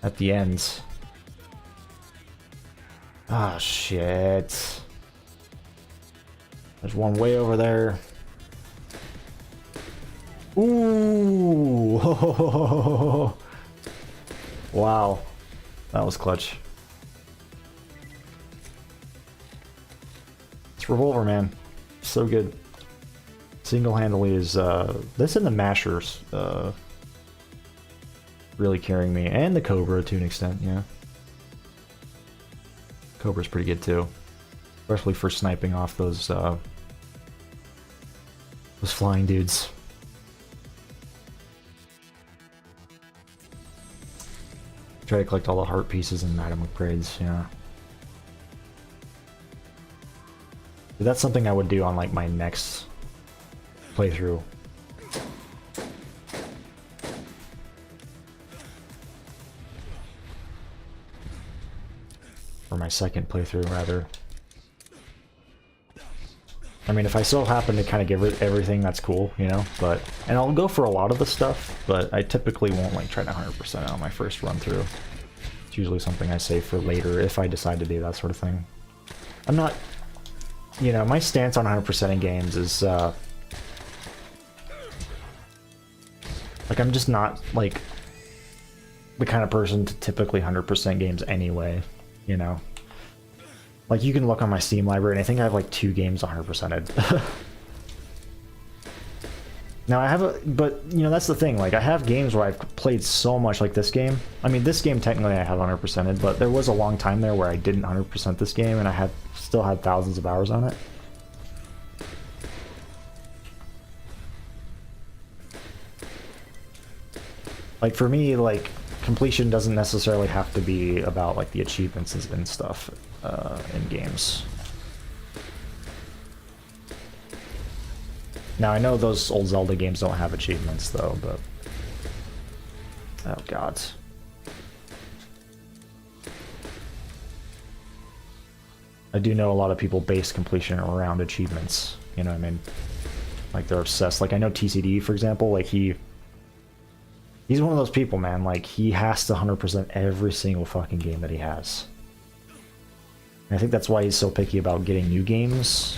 At the end. Ah, shit. There's one way over there. Ooh! Wow. That was clutch. It's Revolver, man. So good. Single-handedly is, this and the Mashers, really carrying me. And the Cobra, to an extent, yeah. Cobra's pretty good, too. Especially for sniping off those flying dudes. Try to collect all the heart pieces and item upgrades, yeah. But that's something I would do on, like, my next playthrough. Or my second playthrough, rather. I mean, if I still happen to kind of give it everything, that's cool, you know? But, and I'll go for a lot of the stuff, but I typically won't, like, try to 100% it on my first run through. It's usually something I save for later if I decide to do that sort of thing. I'm not, you know, my stance on 100%ing games is, like, I'm just not, like, the kind of person to typically 100% games anyway, you know? Like, you can look on my Steam library, and I think I have, like, 2 games 100%ed. Now, I have but, you know, that's the thing, like, I have games where I've played so much, like this game. I mean, this game, technically, I have 100%ed, but there was a long time there where I didn't 100% this game, and I still had thousands of hours on it. Like, for me, like, completion doesn't necessarily have to be about, like, the achievements and stuff in games. Now, I know those old Zelda games don't have achievements, though, but... Oh, God. I do know a lot of people base completion around achievements, you know what I mean? Like, they're obsessed. Like, I know TCD, for example, like, he's one of those people, man. Like, he has to 100% every single fucking game that he has. And I think that's why he's so picky about getting new games.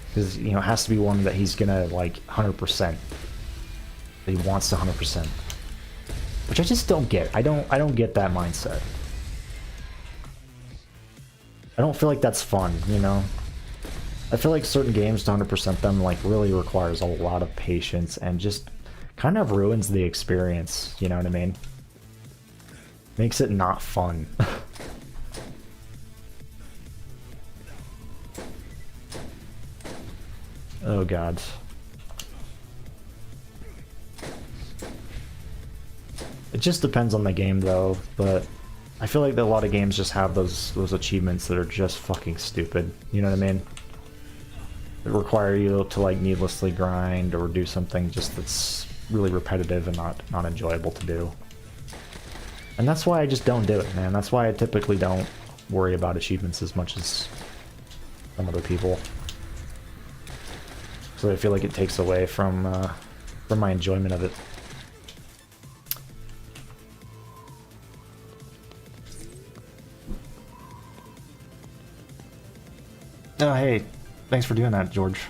Because, you know, it has to be one that he's gonna, like, 100%. That he wants to 100%. Which I just don't get. I don't get that mindset. I don't feel like that's fun, you know? I feel like certain games, to 100% them, like, really requires a lot of patience and just kind of ruins the experience, you know what I mean? Makes it not fun. Oh, God. It just depends on the game, though, but I feel like a lot of games just have those achievements that are just fucking stupid, you know what I mean? That require you to, like, needlessly grind or do something just that's really repetitive and not enjoyable to do. And that's why I just don't do it, man. That's why I typically don't worry about achievements as much as some other people. So I feel like it takes away from my enjoyment of it. Oh, hey, thanks for doing that, George.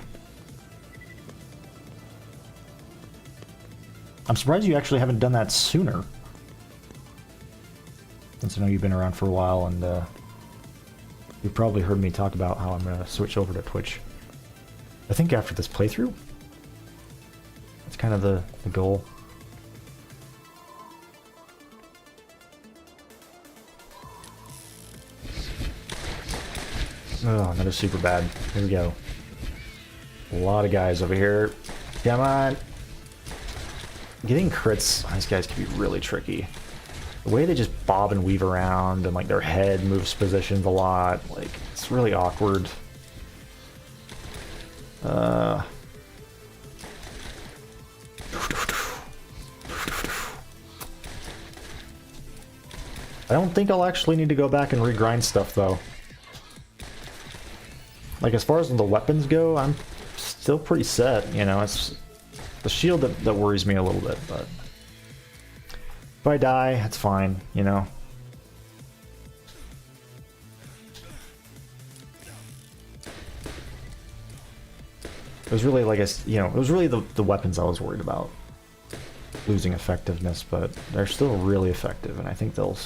I'm surprised you actually haven't done that sooner. since I know you've been around for a while, and you've probably heard me talk about how I'm going to switch over to Twitch. I think after this playthrough, that's kind of the goal. Oh, another super bad. Here we go. A lot of guys over here. Come on! Getting crits on these guys can be really tricky. The way they just bob and weave around, and like their head moves positions a lot, like it's really awkward. I don't think I'll actually need to go back and regrind stuff though. Like as far as the weapons go, I'm still pretty set, you know, it's the shield that worries me a little bit, but if I die, that's fine, you know. It was really like it was really the weapons I was worried about losing effectiveness, but they're still really effective, and I think they'll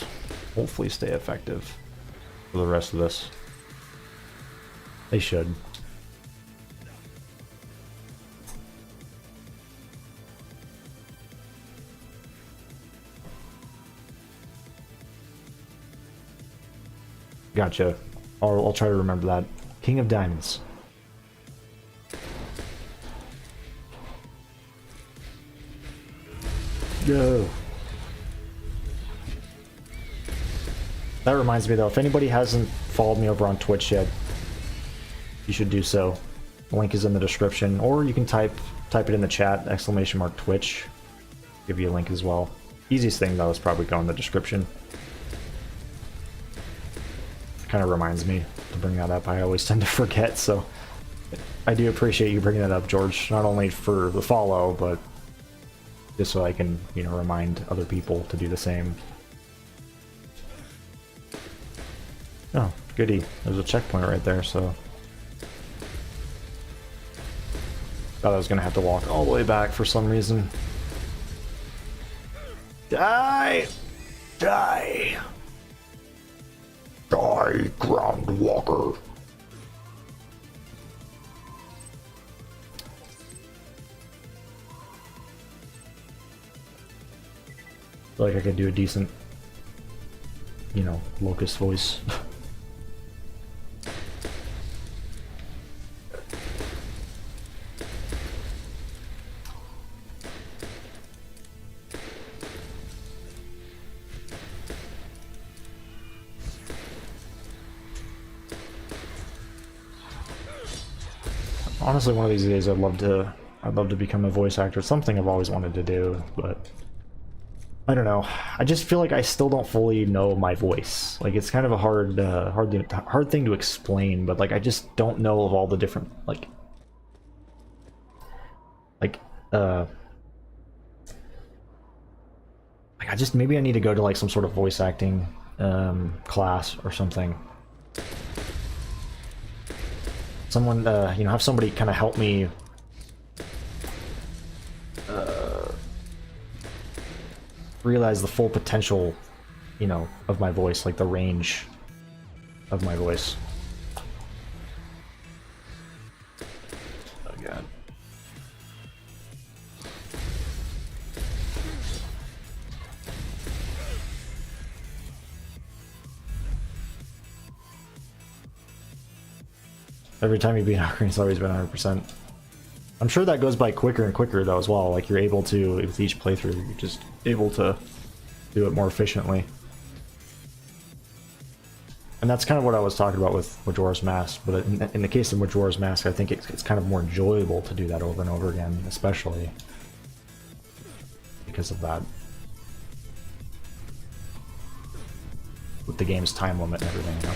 hopefully stay effective for the rest of this. They should. Gotcha. I'll try to remember that. King of Diamonds. Go. That reminds me though, if anybody hasn't followed me over on Twitch yet, you should do so. The link is in the description, or you can type it in the chat, !Twitch. Give you a link as well. Easiest thing though is probably go in the description. Kind of reminds me to bring that up. I always tend to forget, so I do appreciate you bringing that up, George. Not only for the follow, but just so I can, you know, remind other people to do the same. Oh, goody. There's a checkpoint right there, so thought I was gonna have to walk all the way back for some reason. Die! Die! Die, ground walker! I feel like I could do a decent, you know, Locust voice. Honestly, one of these days I'd love to become a voice actor. It's something I've always wanted to do, but I don't know. I just feel like I still don't fully know my voice. Like it's kind of a hard thing to explain, but like I just don't know of all the different like I just maybe I need to go to like some sort of voice acting class or something. Someone, you know, have somebody kind of help me realize the full potential, you know, of my voice, like the range of my voice. Oh god. Every time you beat Ocarina, it's always been 100%. I'm sure that goes by quicker and quicker though as well. Like you're able to, with each playthrough, you're just able to do it more efficiently. And that's kind of what I was talking about with Majora's Mask. But in the case of Majora's Mask, I think it's kind of more enjoyable to do that over and over again, especially because of that. With the game's time limit and everything, you know?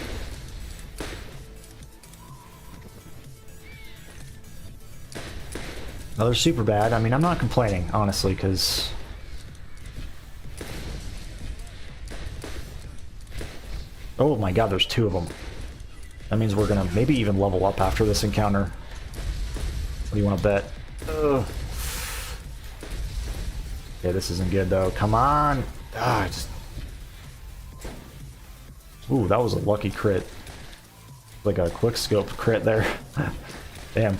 Another super bad. I mean, I'm not complaining, honestly, because oh my god, there's two of them. That means we're gonna maybe even level up after this encounter. What do you want to bet? Ugh. Okay, this isn't good though. Come on! Ah, Ooh, that was a lucky crit. Like a quick scope crit there. Damn.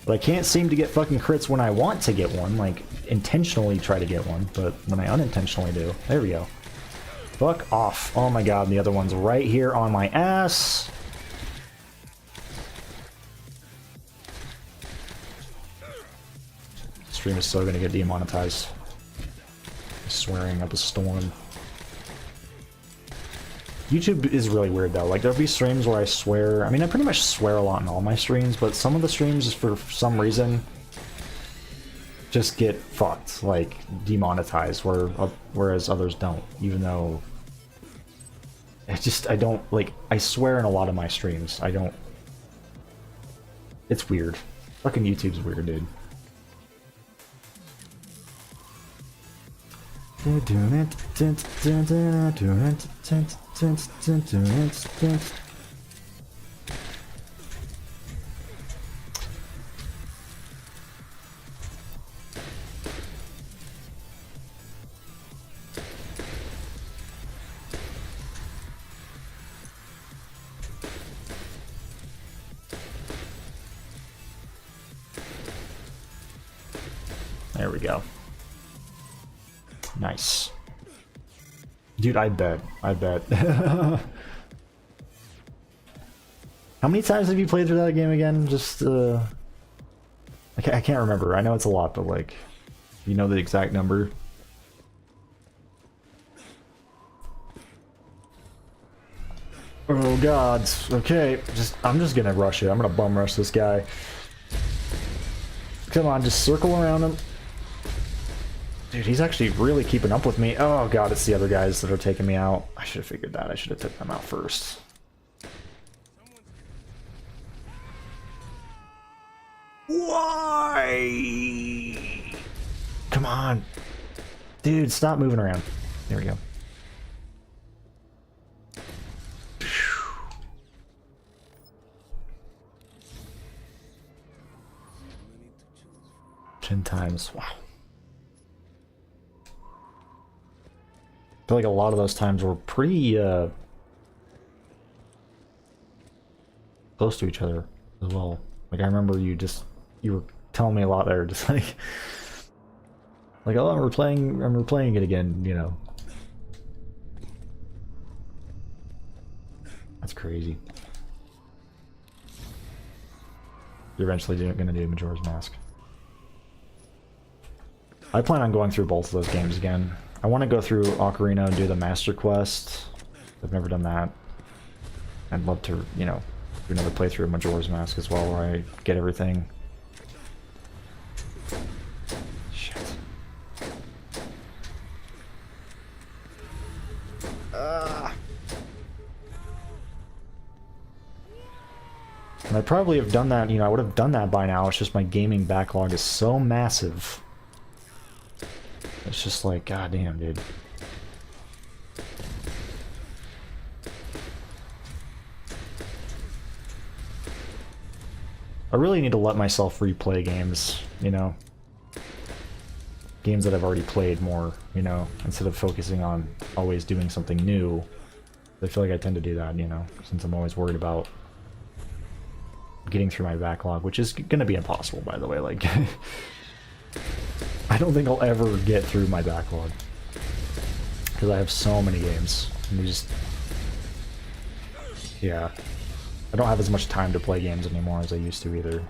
But I can't seem to get fucking crits when I want to get one, like intentionally try to get one, but when I unintentionally do. There we go. Fuck off. Oh my god, and the other one's right here on my ass. Stream is so gonna get demonetized. Swearing up a storm. YouTube is really weird though, like there'll be streams where I swear, I mean I pretty much swear a lot in all my streams, but some of the streams for some reason just get fucked, like demonetized, whereas others don't, even though I don't, like, I swear in a lot of my streams, I don't, it's weird. Fucking YouTube's weird, dude. There we go. Nice. Dude, I bet. How many times have you played through that game again? Just, I can't remember. I know it's a lot, but like, you know the exact number? Oh god. Okay, I'm just gonna rush it. I'm gonna bum rush this guy. Come on, just circle around him. Dude, he's actually really keeping up with me. Oh god, it's the other guys that are taking me out. I should have figured that. I should have took them out first. Why? Come on. Dude, stop moving around. There we go. Ten times. Wow. I feel like a lot of those times were pretty close to each other as well. Like I remember you were telling me a lot there, just like oh, I'm replaying it again, you know. That's crazy. You're eventually gonna do Majora's Mask. I plan on going through both of those games again. I want to go through Ocarina and do the Master Quest. I've never done that. I'd love to, you know, do another playthrough of Majora's Mask as well, where I get everything. Shit. And I probably have done that, you know, I would have done that by now, it's just my gaming backlog is so massive. It's just like, goddamn, dude. I really need to let myself replay games, you know? Games that I've already played more, you know? Instead of focusing on always doing something new. I feel like I tend to do that, you know? Since I'm always worried about getting through my backlog, which is gonna be impossible, by the way, like... I don't think I'll ever get through my backlog. Because I have so many games. And yeah. I don't have as much time to play games anymore as I used to either.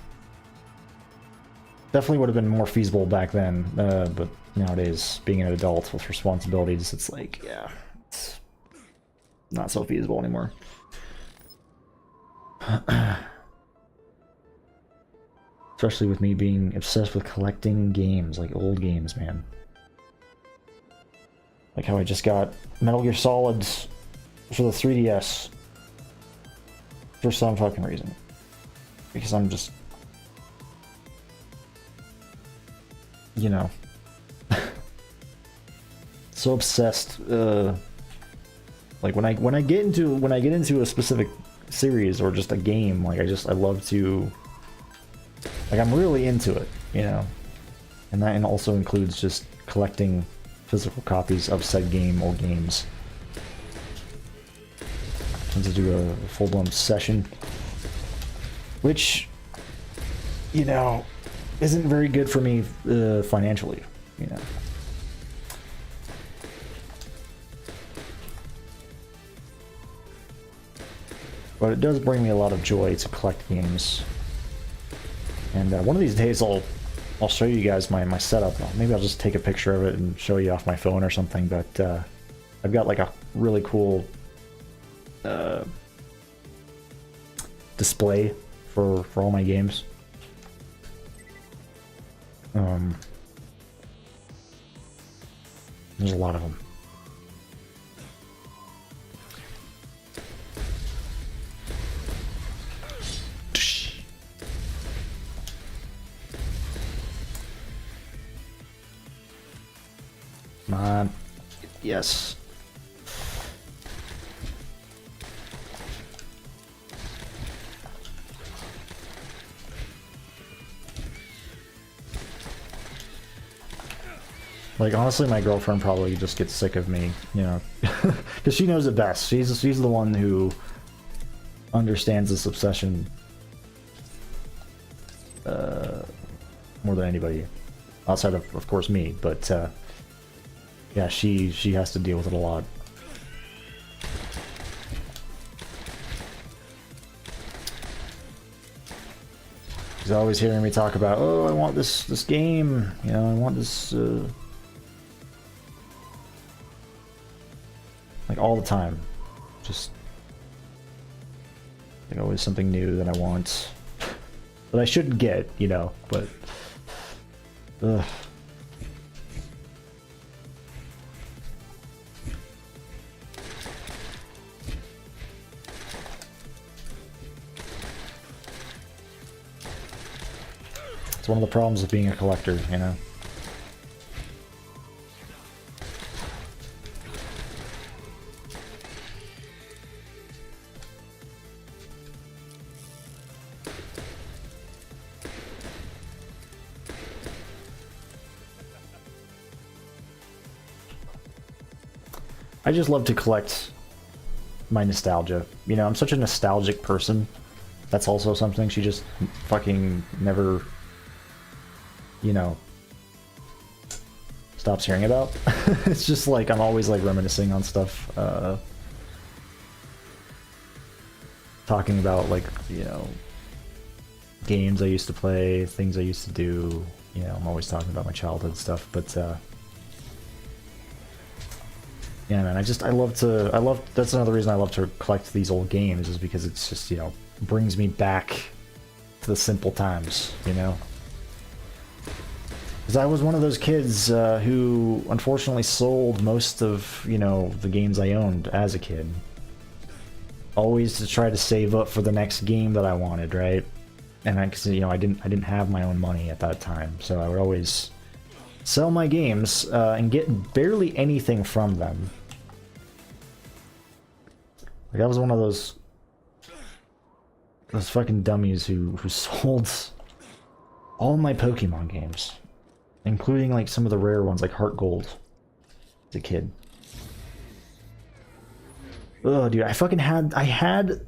Definitely would have been more feasible back then, but nowadays, being an adult with responsibilities, it's like, yeah, it's not so feasible anymore. Especially with me being obsessed with collecting games, like old games, man. Like how I just got Metal Gear Solids for the 3DS. For some fucking reason. Because I'm just... You know. So obsessed. Like when I get into a specific series or just a game, like I love to... Like, I'm really into it, you know? And that also includes just collecting physical copies of said game or games. option to do a full-blown session, which, you know, isn't very good for me financially, you know. But it does bring me a lot of joy to collect games. And one of these days I'll show you guys my setup. Maybe I'll just take a picture of it and show you off my phone or something, but I've got like a really cool display for all my games. There's a lot of them. Come on. Yes. Like, honestly, my girlfriend probably just gets sick of me, you know, because she knows it best. She's the one who understands this obsession more than anybody, outside of course, me. But yeah, she has to deal with it a lot. She's always hearing me talk about, oh, I want this game, you know, I want this. Like all the time, just like always something new that I want, that I shouldn't get, you know. But ugh. It's one of the problems of being a collector, you know. I just love to collect my nostalgia. You know, I'm such a nostalgic person. That's also something she just fucking never, you know, stops hearing about. It's just like, I'm always like reminiscing on stuff. Talking about like, you know, games I used to play, things I used to do. You know, I'm always talking about my childhood stuff, but yeah, man, that's another reason I love to collect these old games, is because it's just, you know, brings me back to the simple times, you know? Because I was one of those kids who unfortunately sold most of, you know, the games I owned as a kid. Always to try to save up for the next game that I wanted, right? And you know, I didn't have my own money at that time, so I would always sell my games and get barely anything from them. Like, I was one of those fucking dummies who sold all my Pokemon games, including like some of the rare ones like Heart Gold as a kid. Oh, dude, I had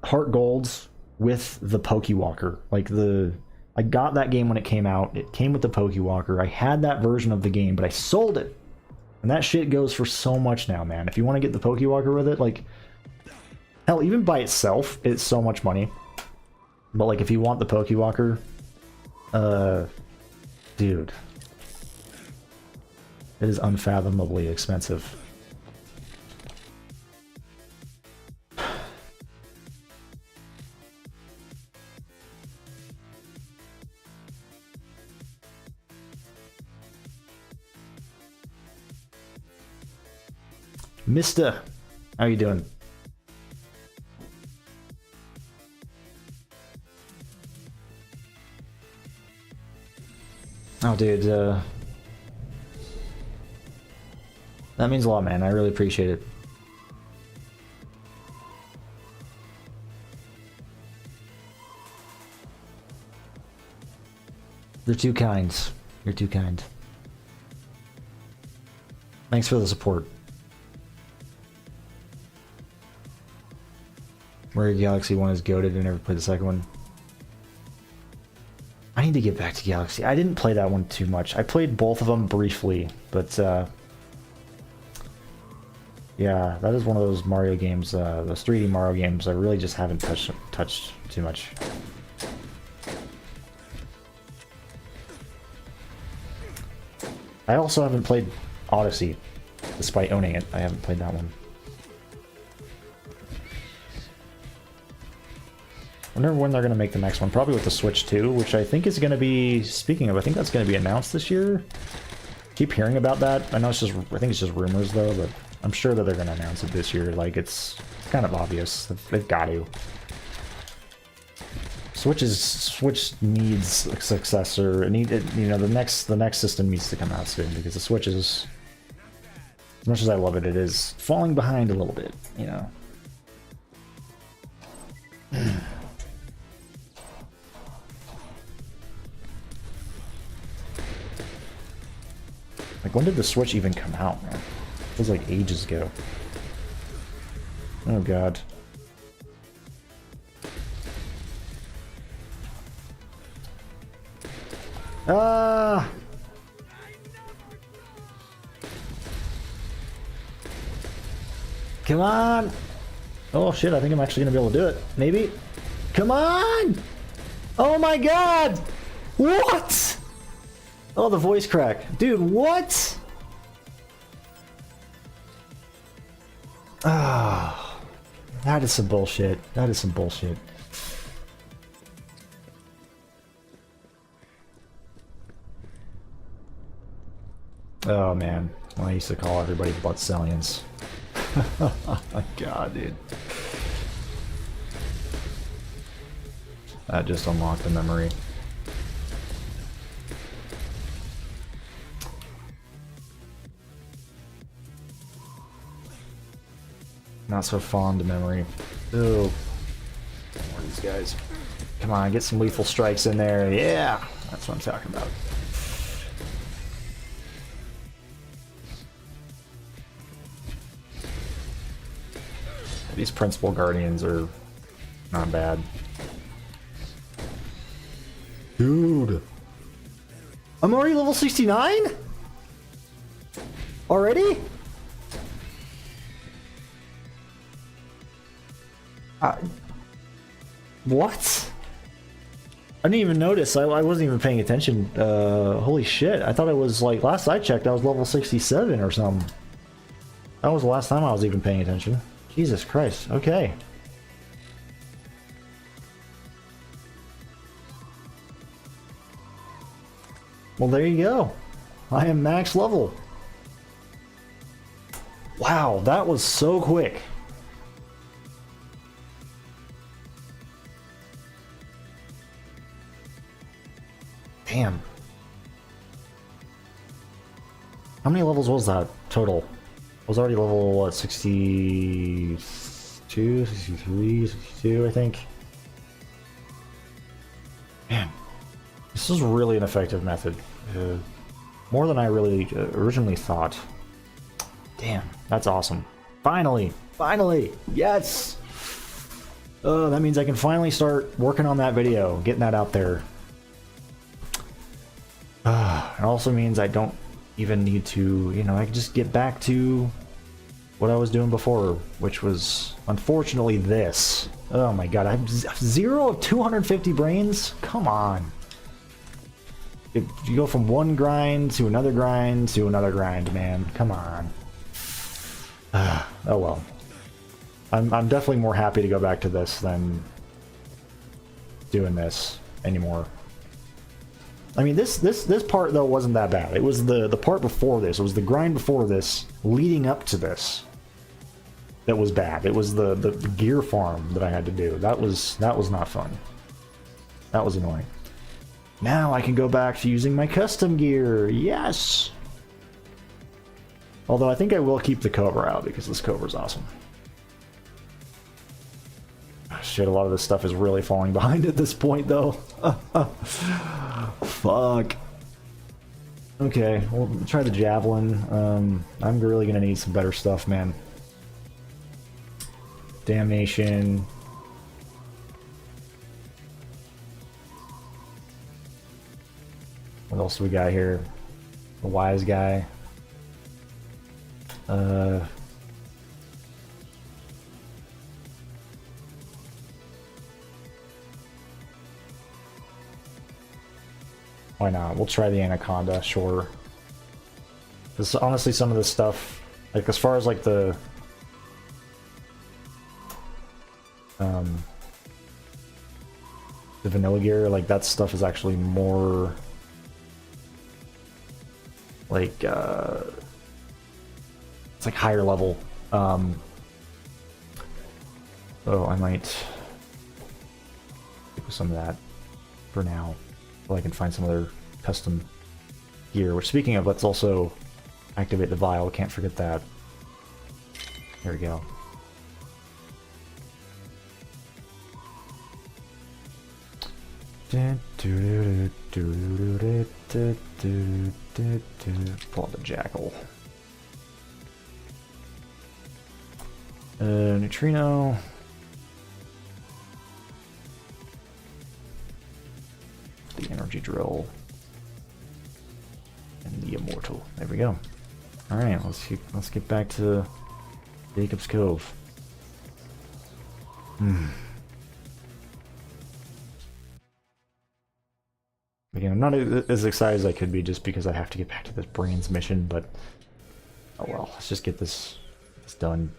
Heart Golds with the Pokewalker. Like, I got that game when it came out. It came with the Pokewalker. I had that version of the game, but I sold it. And that shit goes for so much now, man. If you want to get the Pokewalker with it, like, hell, even by itself, it's so much money. But like, if you want the Pokewalker, dude, it is unfathomably expensive. Mister, how you doing? Oh, dude, that means a lot, man. I really appreciate it. You're too kind. You're too kind. Thanks for the support. Mario Galaxy 1 is goated. I never played the second one. I need to get back to Galaxy. I didn't play that one too much. I played both of them briefly, but yeah, that is one of those Mario games, those 3D Mario games I really just haven't touched too much. I also haven't played Odyssey, despite owning it. I haven't played that one. I wonder when they're going to make the next one. Probably with the Switch 2, which I think is going to be... Speaking of, I think that's going to be announced this year. Keep hearing about that. I know it's just... I think it's just rumors, though, but I'm sure that they're going to announce it this year. Like, it's kind of obvious. They've got to. Switch needs a successor. You know, the next system needs to come out soon, because the Switch is... As much as I love it, it is falling behind a little bit, you know. Like, when did the Switch even come out, man? It was like ages ago. Oh god. Ah! Come on! Oh shit, I think I'm actually gonna be able to do it. Maybe? Come on! Oh my god! What? Oh, the voice crack. Dude, what? Ah, that is some bullshit. That is some bullshit. Oh man, well, I used to call everybody butt-sellians. Oh my god, dude. That just unlocked a memory. Not so fond of memory. Ooh. More of these guys. Come on, get some lethal strikes in there. Yeah! That's what I'm talking about. These principal guardians are not bad. Dude! I'm already level 69? Already? What? I didn't even notice. I wasn't even paying attention. Holy shit. I thought it was like, last I checked, I was level 67 or something. That was the last time I was even paying attention. Jesus Christ. Okay. Well, there you go. I am max level. Wow, that was so quick. Damn. How many levels was that total? I was already level, what, 62, 63, 62, I think. Man, this is really an effective method. More than I really originally thought. Damn, that's awesome. Finally! Finally! Yes! That means I can finally start working on that video, getting that out there. It also means I don't even need to, you know, I can just get back to what I was doing before, which was, unfortunately, this. Oh my god, I have 0 of 250 brains? Come on. If you go from one grind to another grind to another grind, man. Come on. Oh well. I'm definitely more happy to go back to this than doing this anymore. I mean, this part, though, wasn't that bad. It was the part before this. It was the grind before this, leading up to this, that was bad. It was the gear farm that I had to do. That was not fun. That was annoying. Now I can go back to using my custom gear. Yes! Although I think I will keep the Cobra out, because this Cobra's awesome. Shit, a lot of this stuff is really falling behind at this point, though. Fuck. Okay, we'll try the Javelin. I'm really gonna need some better stuff, man. Damnation. What else do we got here? The wise guy. Why not? We'll try the anaconda, sure. Because honestly, some of this stuff, like as far as like the vanilla gear, like that stuff is actually more like it's like higher level. So I might stick with some of that for now, so I can find some other custom gear. Which, speaking of, let's also activate the vial. Can't forget that. There we go. Pull out the jackal. Neutrino. The energy drill. And the immortal. There we go. Alright, let's get back to Jacob's Cove. Again, I'm not as excited as I could be just because I have to get back to this brains mission, but oh well, let's just get this done.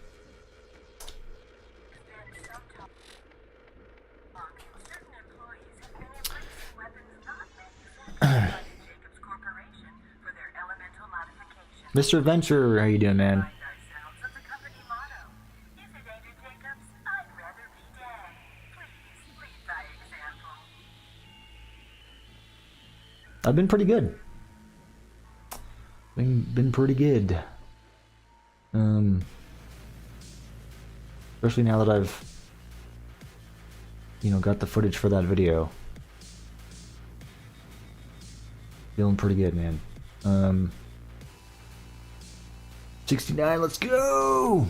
Mr. Adventure, how you doing, man? I've been pretty good. Been pretty good. Especially now that I've, you know, got the footage for that video. Feeling pretty good, man. 69, let's go!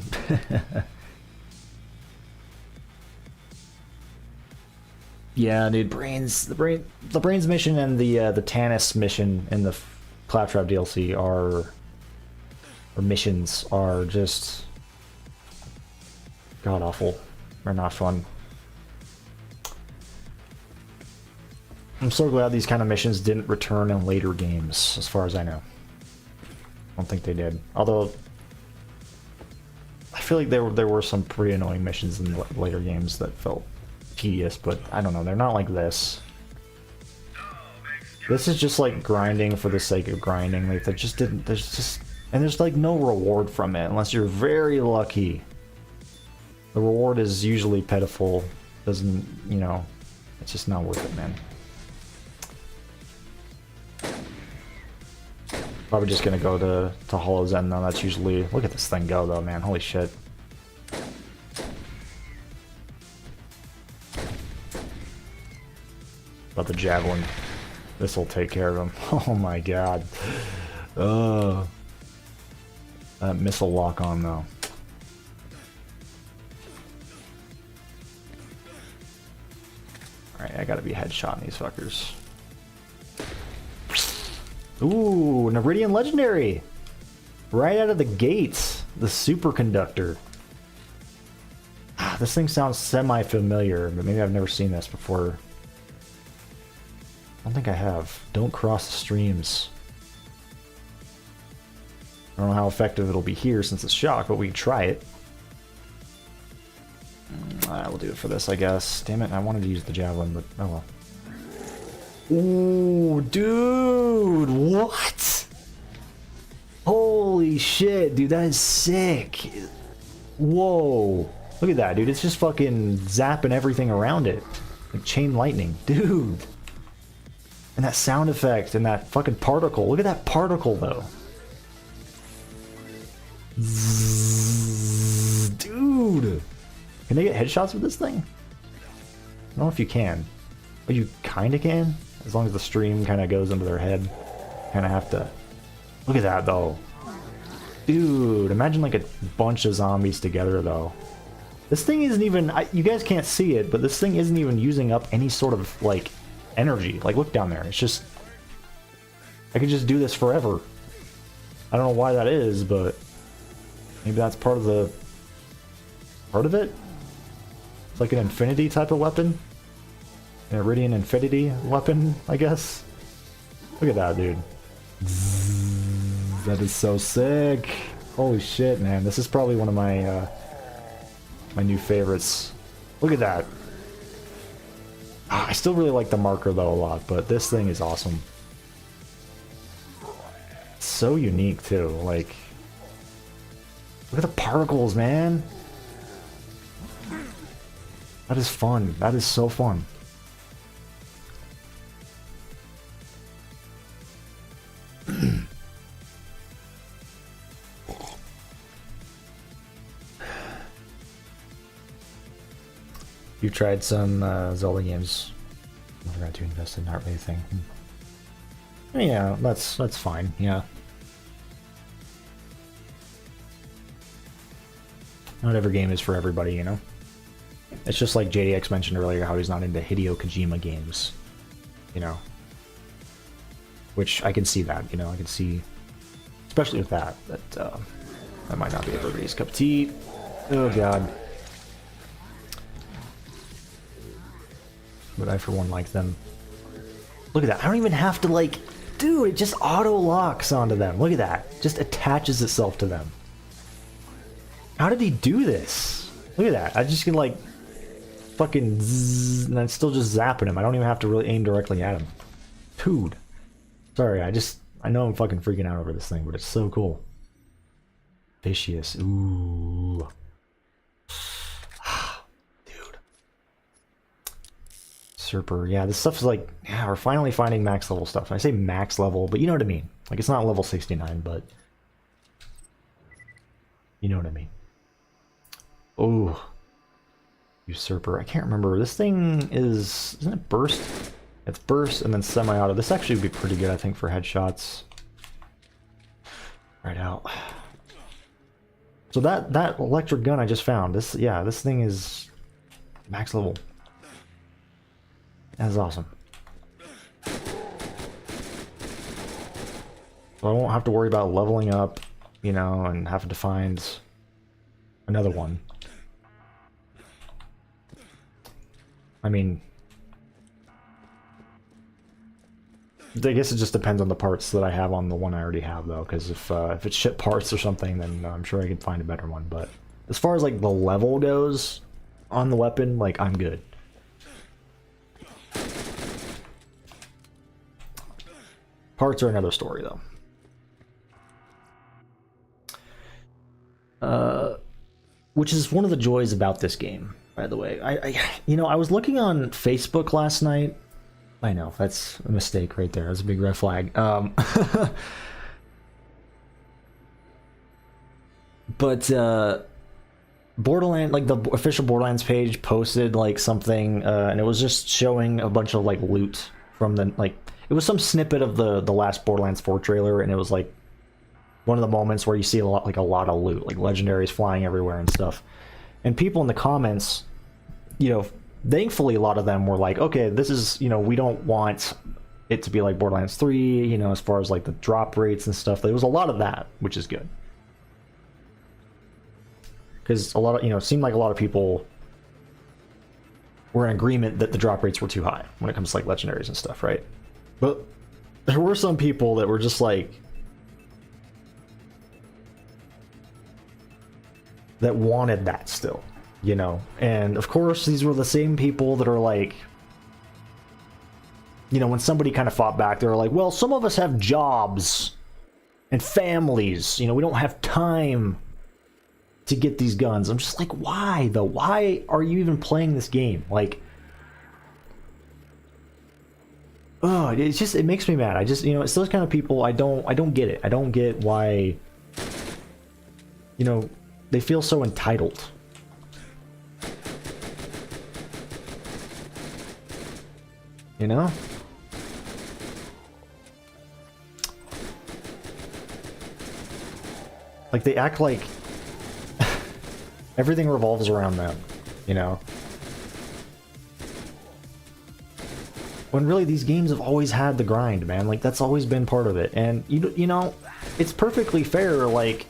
Yeah, dude, the brains mission and the Tannis mission in the Claptrap DLC or missions are just god awful. They're not fun. I'm so glad these kind of missions didn't return in later games, as far as I know. I don't think they did. Although I feel like there were some pretty annoying missions in later games that felt tedious, but I don't know, they're not like this. This is just like grinding for the sake of grinding. Like there's like no reward from it unless you're very lucky. The reward is usually pitiful. Doesn't, you know, it's just not worth it, man. Probably just gonna go to Hollow's End though. That's usually, look at this thing go though, man. Holy shit. About the javelin. This will take care of him. Oh my god. That missile lock on though. Alright, I gotta be headshotting these fuckers. Ooh, Neridian Legendary! Right out of the gates, the superconductor. This thing sounds semi-familiar, but maybe I've never seen this before. I don't think I have. Don't cross the streams. I don't know how effective it'll be here since it's shock, but we can try it. We'll do it for this, I guess. Damn it, I wanted to use the javelin, but oh well. Ooh, dude, what? Holy shit, dude, that is sick. Whoa. Look at that, dude. It's just fucking zapping everything around it. Like chain lightning. Dude. And that sound effect and that fucking particle. Look at that particle, though. Zzz, dude. Can they get headshots with this thing? I don't know if you can. But you kind of can. As long as the stream kind of goes into their head. Kind of have to... Look at that, though. Dude, imagine like a bunch of zombies together, though. This thing isn't even... you guys can't see it, but this thing isn't even using up any sort of, like, energy. Like, look down there. It's just... I could just do this forever. I don't know why that is, but maybe that's part of it? It's like an infinity type of weapon? An Iridian infinity weapon, I guess? Look at that, dude. That is so sick. Holy shit, man. This is probably one of my my new favorites. Look at that. I still really like the marker though a lot, but this thing is awesome. It's so unique too. Like, look at the particles, man. That is fun. That is so fun. You tried some Zelda games. I forgot to invest in not really a thing. Yeah, that's fine. Yeah. Not every game is for everybody, you know. It's just like JDX mentioned earlier, how he's not into Hideo Kojima games, you know. Which I can see that, you know. I can see, especially with that might not be everybody's cup of tea. Oh god. But I, for one, like them. Look at that. I don't even have to, like... Dude, it just auto-locks onto them. Look at that. Just attaches itself to them. How did he do this? Look at that. I just can, like... Fucking zzz, and I'm still just zapping him. I don't even have to really aim directly at him. Dude. Sorry, I know I'm fucking freaking out over this thing, but it's so cool. Vicious. Ooh. Serper, yeah, this stuff is like, yeah, we're finally finding max level stuff. I say max level, but you know what I mean. Like, it's not level 69, but you know what I mean. Oh, Usurper. I can't remember. This thing isn't it burst? It's burst and then semi-auto. This actually would be pretty good, I think, for headshots. Right out. So that electric gun I just found. This thing is max level. That's awesome. So I won't have to worry about leveling up, you know, and having to find another one. I mean, I guess it just depends on the parts that I have on the one I already have, though, because if it's shit parts or something, then I'm sure I can find a better one. But as far as, like, the level goes on the weapon, like, I'm good. Parts are another story, though. Which is one of the joys about this game, by the way. I was looking on Facebook last night. I know, that's a mistake right there. That's a big red flag. But Borderlands, like the official Borderlands page posted like something, and it was just showing a bunch of like loot from the like. It was some snippet of the last Borderlands 4 trailer, and it was like one of the moments where you see a lot of loot, like legendaries flying everywhere and stuff. And people in the comments, you know, thankfully a lot of them were like, okay, this is, you know, we don't want it to be like Borderlands 3, you know, as far as like the drop rates and stuff. There was a lot of that, which is good. Because a lot of, you know, it seemed like a lot of people were in agreement that the drop rates were too high when it comes to like legendaries and stuff, right? But there were some people that were just like, that wanted that still, you know? And of course, these were the same people that are like, you know, when somebody kind of fought back, they were like, well, some of us have jobs and families, you know, we don't have time to get these guns. I'm just like, why though? Why are you even playing this game? Like, oh, it's just, it makes me mad. I just, you know, it's those kind of people. I don't get it. I don't get why, you know, they feel so entitled. You know? Like, they act like everything revolves around them, you know? When really these games have always had the grind, man. Like, that's always been part of it. And, you know, it's perfectly fair, like,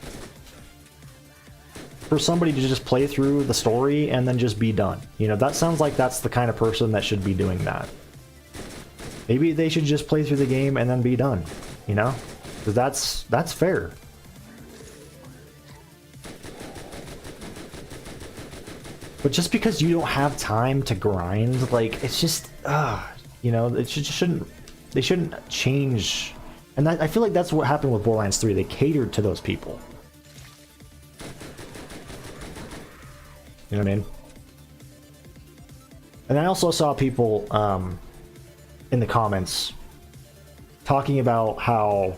for somebody to just play through the story and then just be done. You know, that sounds like that's the kind of person that should be doing that. Maybe they should just play through the game and then be done, you know? Because that's fair. But just because you don't have time to grind, like, it's just, you know, it shouldn't, they shouldn't change. And I feel like that's what happened with Borderlands 3. They catered to those people. You know what I mean? And I also saw people in the comments talking about how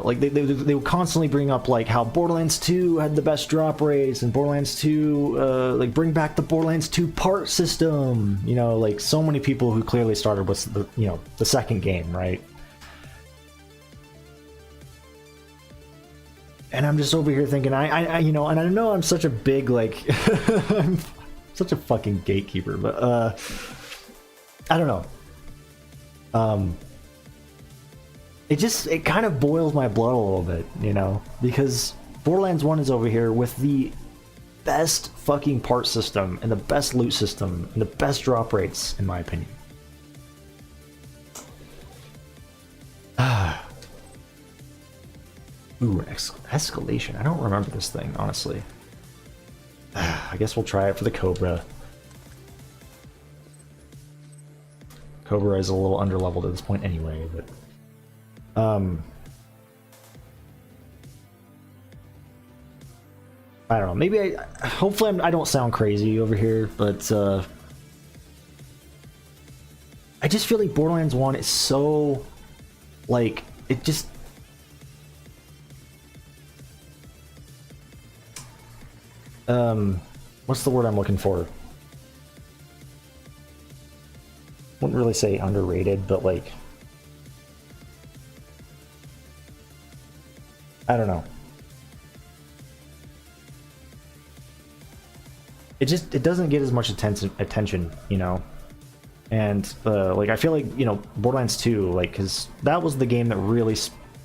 like they would constantly bring up like how Borderlands 2 had the best drop rates, and Borderlands 2 like bring back the Borderlands 2 part system. You know, like so many people who clearly started with the, you know, the second game, right? And I'm just over here thinking, I you know, and I know I'm such a big, like, I'm such a fucking gatekeeper, but, I don't know. It kind of boils my blood a little bit, you know, because Borderlands 1 is over here with the best fucking part system, and the best loot system, and the best drop rates, in my opinion. Ooh, escalation. I don't remember this thing, honestly. I guess we'll try it for the Cobra. Cobra is a little underleveled at this point anyway, but... I don't know, maybe hopefully I don't sound crazy over here, but, I just feel like Borderlands 1 is so... like, it just... what's the word I'm looking for? Wouldn't really say underrated, but like, I don't know. It doesn't get as much attention, you know? And, like, I feel like, you know, Borderlands 2, like, because that was the game that really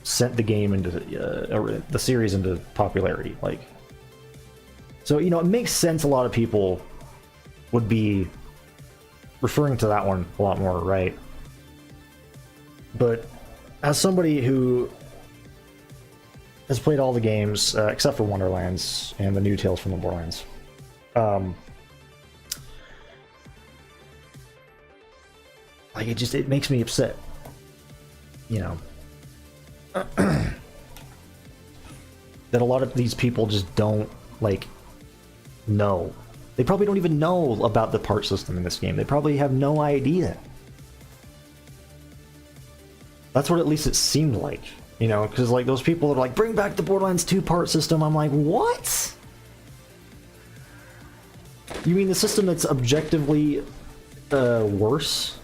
sent the game into, the series into popularity, like. So, you know, it makes sense a lot of people would be referring to that one a lot more, right? But as somebody who has played all the games, except for Wonderlands and the new Tales from the Borderlands, like, it makes me upset, you know, that a lot of these people just don't, like, know. They probably don't even know about the part system in this game. They probably have no idea. That's what at least it seemed like, you know, because like those people are like, bring back the Borderlands 2 part system. I'm like, what? You mean the system that's objectively worse?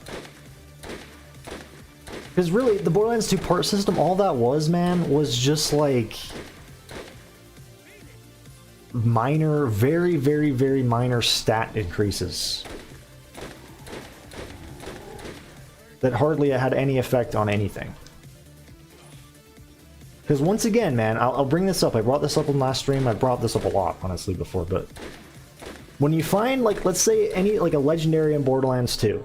Because really, the Borderlands 2 part system, all that was, man, was just like minor, very, very, very minor stat increases that hardly had any effect on anything. Because once again, man, I'll bring this up. I brought this up in last stream. I brought this up a lot, honestly, before. But when you find, like, let's say like a legendary in Borderlands 2,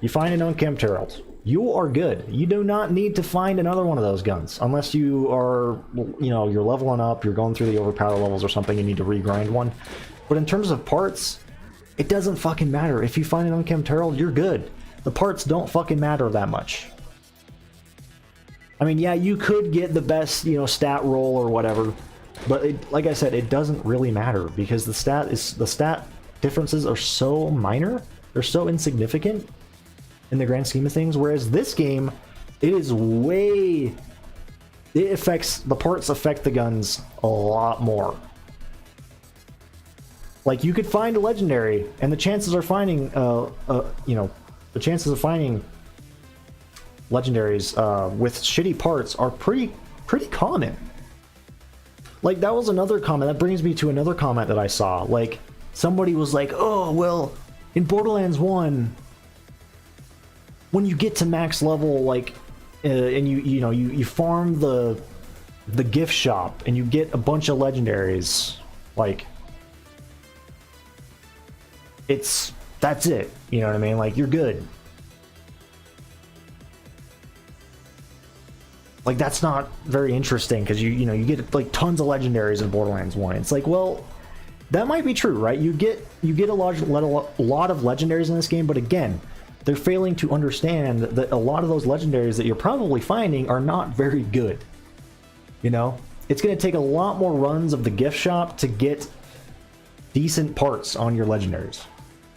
you find an unkempt herald. You are good. You do not need to find another one of those guns unless you are, you know, you're leveling up, you're going through the overpower levels or something, you need to regrind one. But in terms of parts, it doesn't fucking matter. If you find an unkempt herald, you're good. The parts don't fucking matter that much. I mean, yeah, you could get the best, you know, stat roll or whatever, but like I said, it doesn't really matter because the stat differences are so minor, they're so insignificant in the grand scheme of things, whereas this game, it is way... the parts affect the guns a lot more. Like, you could find a legendary, and the chances of finding, you know, the chances of finding legendaries with shitty parts are pretty common. Like, that was another comment, that brings me to another comment that I saw. Like, somebody was like, oh, well, in Borderlands 1, when you get to max level, like, and you farm the gift shop and you get a bunch of legendaries, like, that's it, you know what I mean? Like, you're good. Like, that's not very interesting, because you get like tons of legendaries in Borderlands 1. It's like, well, that might be true, right? You get a lot of legendaries in this game, but again, they're failing to understand that a lot of those legendaries that you're probably finding are not very good. You know? It's going to take a lot more runs of the gift shop to get decent parts on your legendaries.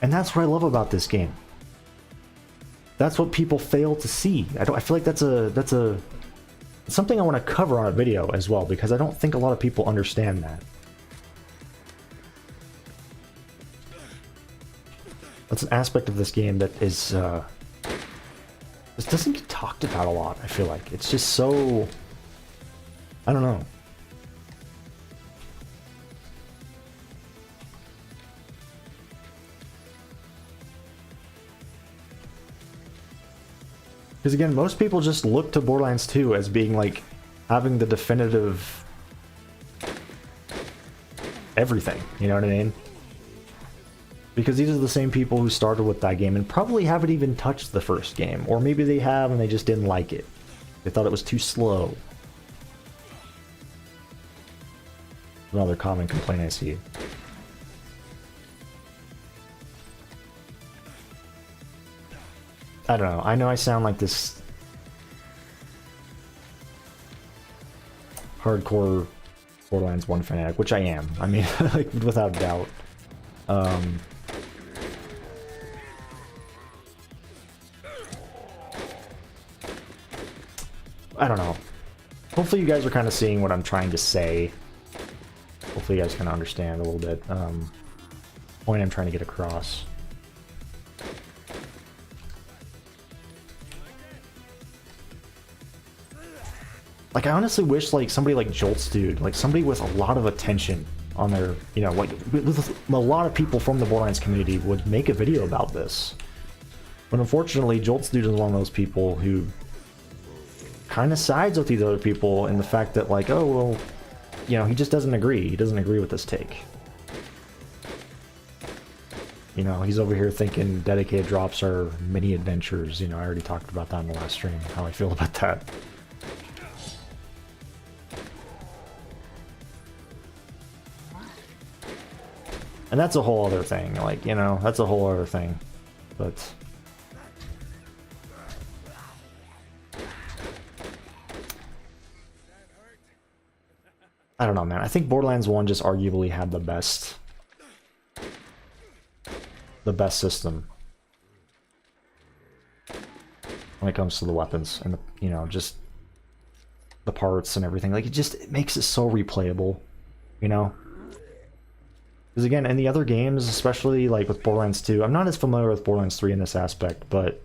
And that's what I love about this game. That's what people fail to see. I feel like that's something I want to cover on a video as well, because I don't think a lot of people understand that. That's an aspect of this game that is, this doesn't get talked about a lot, I feel like. It's just so, I don't know. Because again, most people just look to Borderlands 2 as being like, having the definitive everything, you know what I mean? Because these are the same people who started with that game and probably haven't even touched the first game. Or maybe they have and they just didn't like it. They thought it was too slow. Another common complaint I see. I don't know. I know I sound like this hardcore Borderlands 1 fanatic, which I am. I mean, like, without a doubt. I don't know. Hopefully you guys are kind of seeing what I'm trying to say. Hopefully you guys can understand a little bit. Point I'm trying to get across. Like, I honestly wish, like, somebody like Jolt's dude, like, somebody with a lot of attention on their, you know, like, with a lot of people from the Borderlands community would make a video about this. But unfortunately, Jolt's dude is one of those people who kind of sides with these other people in the fact that, like, oh, well, you know, he just doesn't agree. He doesn't agree with this take. You know, he's over here thinking dedicated drops are mini adventures. You know, I already talked about that in the last stream, how I feel about that. And that's a whole other thing, like, you know, that's a whole other thing. But I don't know, man. I think Borderlands 1 just arguably had the best system when it comes to the weapons and the, you know, just the parts and everything. Like, it makes it so replayable, you know? Because again, in the other games, especially like with Borderlands 2, I'm not as familiar with Borderlands 3 in this aspect, but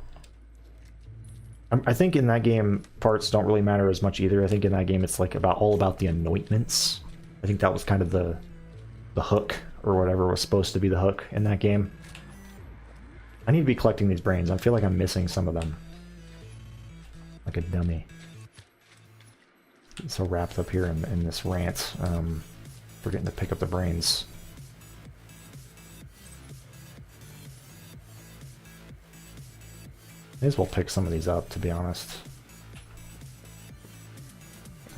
I think in that game, parts don't really matter as much either. I think in that game, it's like all about the anointments. I think that was kind of the hook, or whatever was supposed to be the hook in that game. I need to be collecting these brains. I feel like I'm missing some of them. Like a dummy. So wrapped up here in this rant, forgetting to pick up the brains. May as well pick some of these up, to be honest.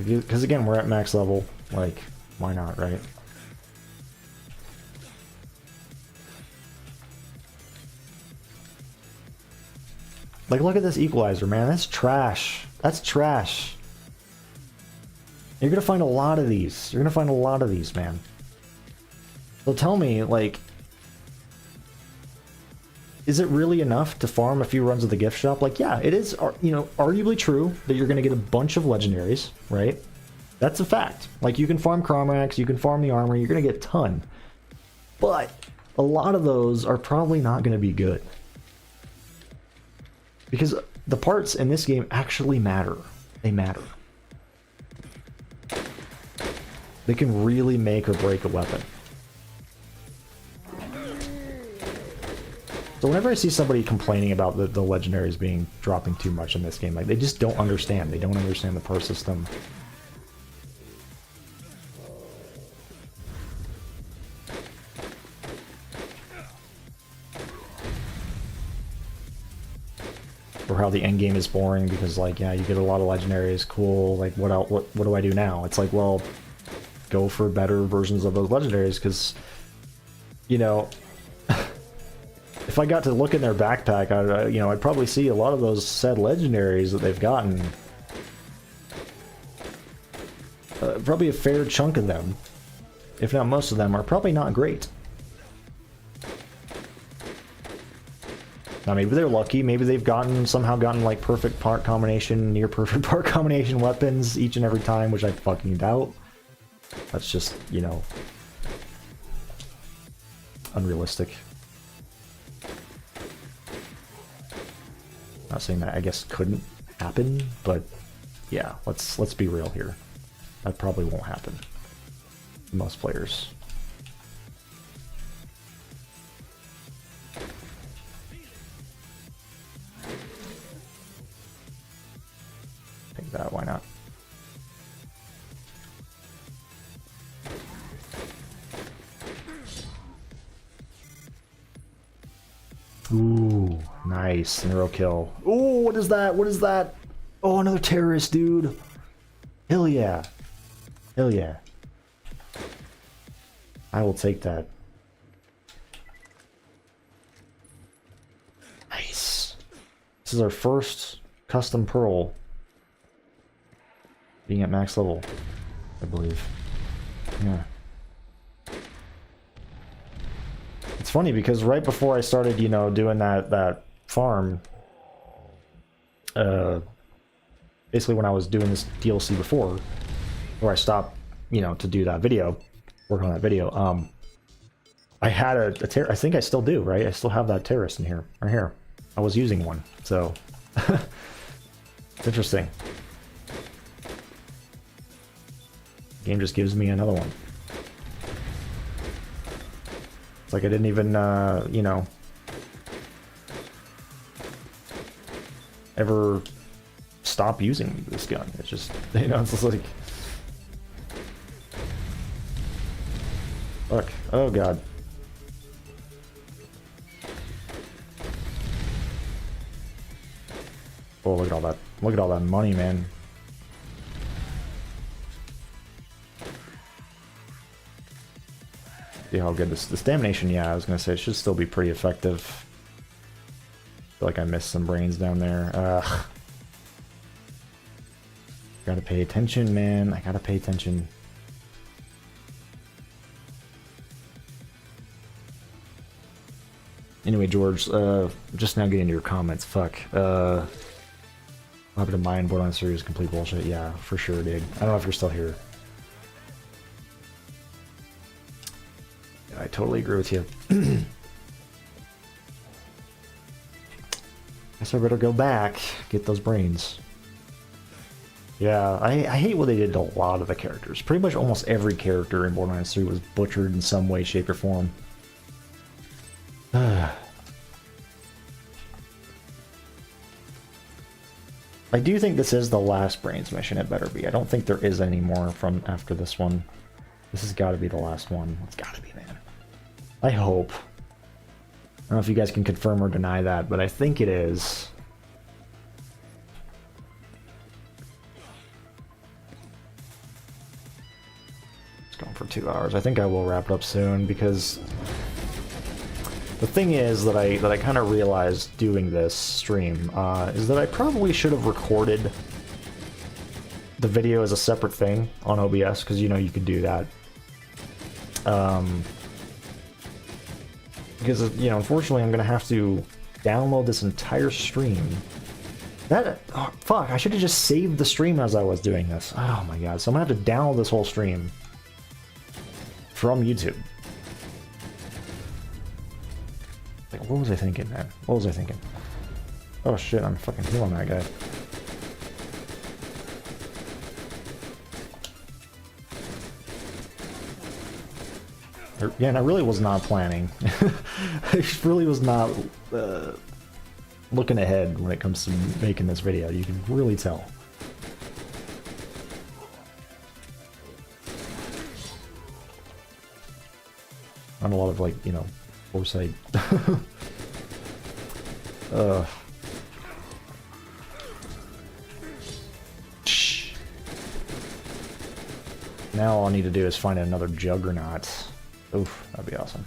Because again, we're at max level. Like, why not, right? Like, look at this equalizer, man. That's trash. That's trash. You're gonna find a lot of these. You're gonna find a lot of these, man. So tell me, like, is it really enough to farm a few runs of the gift shop? Like, yeah, it is, you know, arguably true that you're going to get a bunch of legendaries, right? That's a fact. Like, you can farm Chromax, you can farm the armor, you're going to get a ton. But a lot of those are probably not going to be good. Because the parts in this game actually matter. They matter. They can really make or break a weapon. So whenever I see somebody complaining about the legendaries being dropping too much in this game, like they just don't understand. They don't understand the per system. Or how the end game is boring because, like, yeah, you get a lot of legendaries, cool. Like, what do I do now? It's like, well, go for better versions of those legendaries because, you know, if I got to look in their backpack, I'd probably see a lot of those said legendaries that they've gotten. Probably a fair chunk of them, if not most of them, are probably not great. Now maybe they're lucky, maybe they've somehow gotten like perfect part combination, near perfect part combination weapons each and every time, which I fucking doubt. That's just, you know, unrealistic. Not saying that I guess couldn't happen, but yeah, let's be real here. That probably won't happen. Most players. Take that, why not? Ooh, nice. Neuro kill. Ooh, what is that? What is that? Oh, another terrorist, dude. Hell yeah. Hell yeah. I will take that. Nice. This is our first custom pearl being at max level, I believe. Yeah. It's funny because right before I started, you know, doing that farm, basically when I was doing this DLC before, where I stopped, you know, to do that video, work on that video, I had a I think I still do, right? I still have that terrorist in here, right here. I was using one, so it's interesting. Game just gives me another one. It's like I didn't even, you know, ever stop using this gun. It's just, you know, it's just like... Fuck. Oh, God. Oh, look at all that. Look at all that money, man. See how good this damnation, yeah, I was gonna say it should still be pretty effective. Feel like I missed some brains down there. Ugh. Gotta pay attention, man. I gotta pay attention. Anyway, George, just now getting into your comments. Fuck. What happened to mine? Borderlands 3 is complete bullshit. Yeah, for sure, dude. I don't know if you're still here. I totally agree with you. Guess I better go back, get those brains. Yeah, I hate what they did to a lot of the characters. Pretty much almost every character in Borderlands 3 was butchered in some way, shape, or form. I do think this is the last brains mission, it better be. I don't think there is any more from after this one. This has got to be the last one. It's got to be, man. I hope. I don't know if you guys can confirm or deny that, but I think it is. It's going for 2 hours. I think I will wrap it up soon because the thing is that I kind of realized doing this stream is that I probably should have recorded the video as a separate thing on OBS because you know you could do that. Because, you know, unfortunately I'm going to have to download this entire stream. Oh, fuck, I should have just saved the stream as I was doing this. Oh my god, so I'm going to have to download this whole stream from YouTube. Like, what was I thinking, man? What was I thinking? Oh shit, I'm fucking healing that guy. Yeah, and I really was not planning. I really was not looking ahead when it comes to making this video. You can really tell. Not a lot of, like, you know, foresight. Now all I need to do is find another Juggernaut. Oof, that'd be awesome.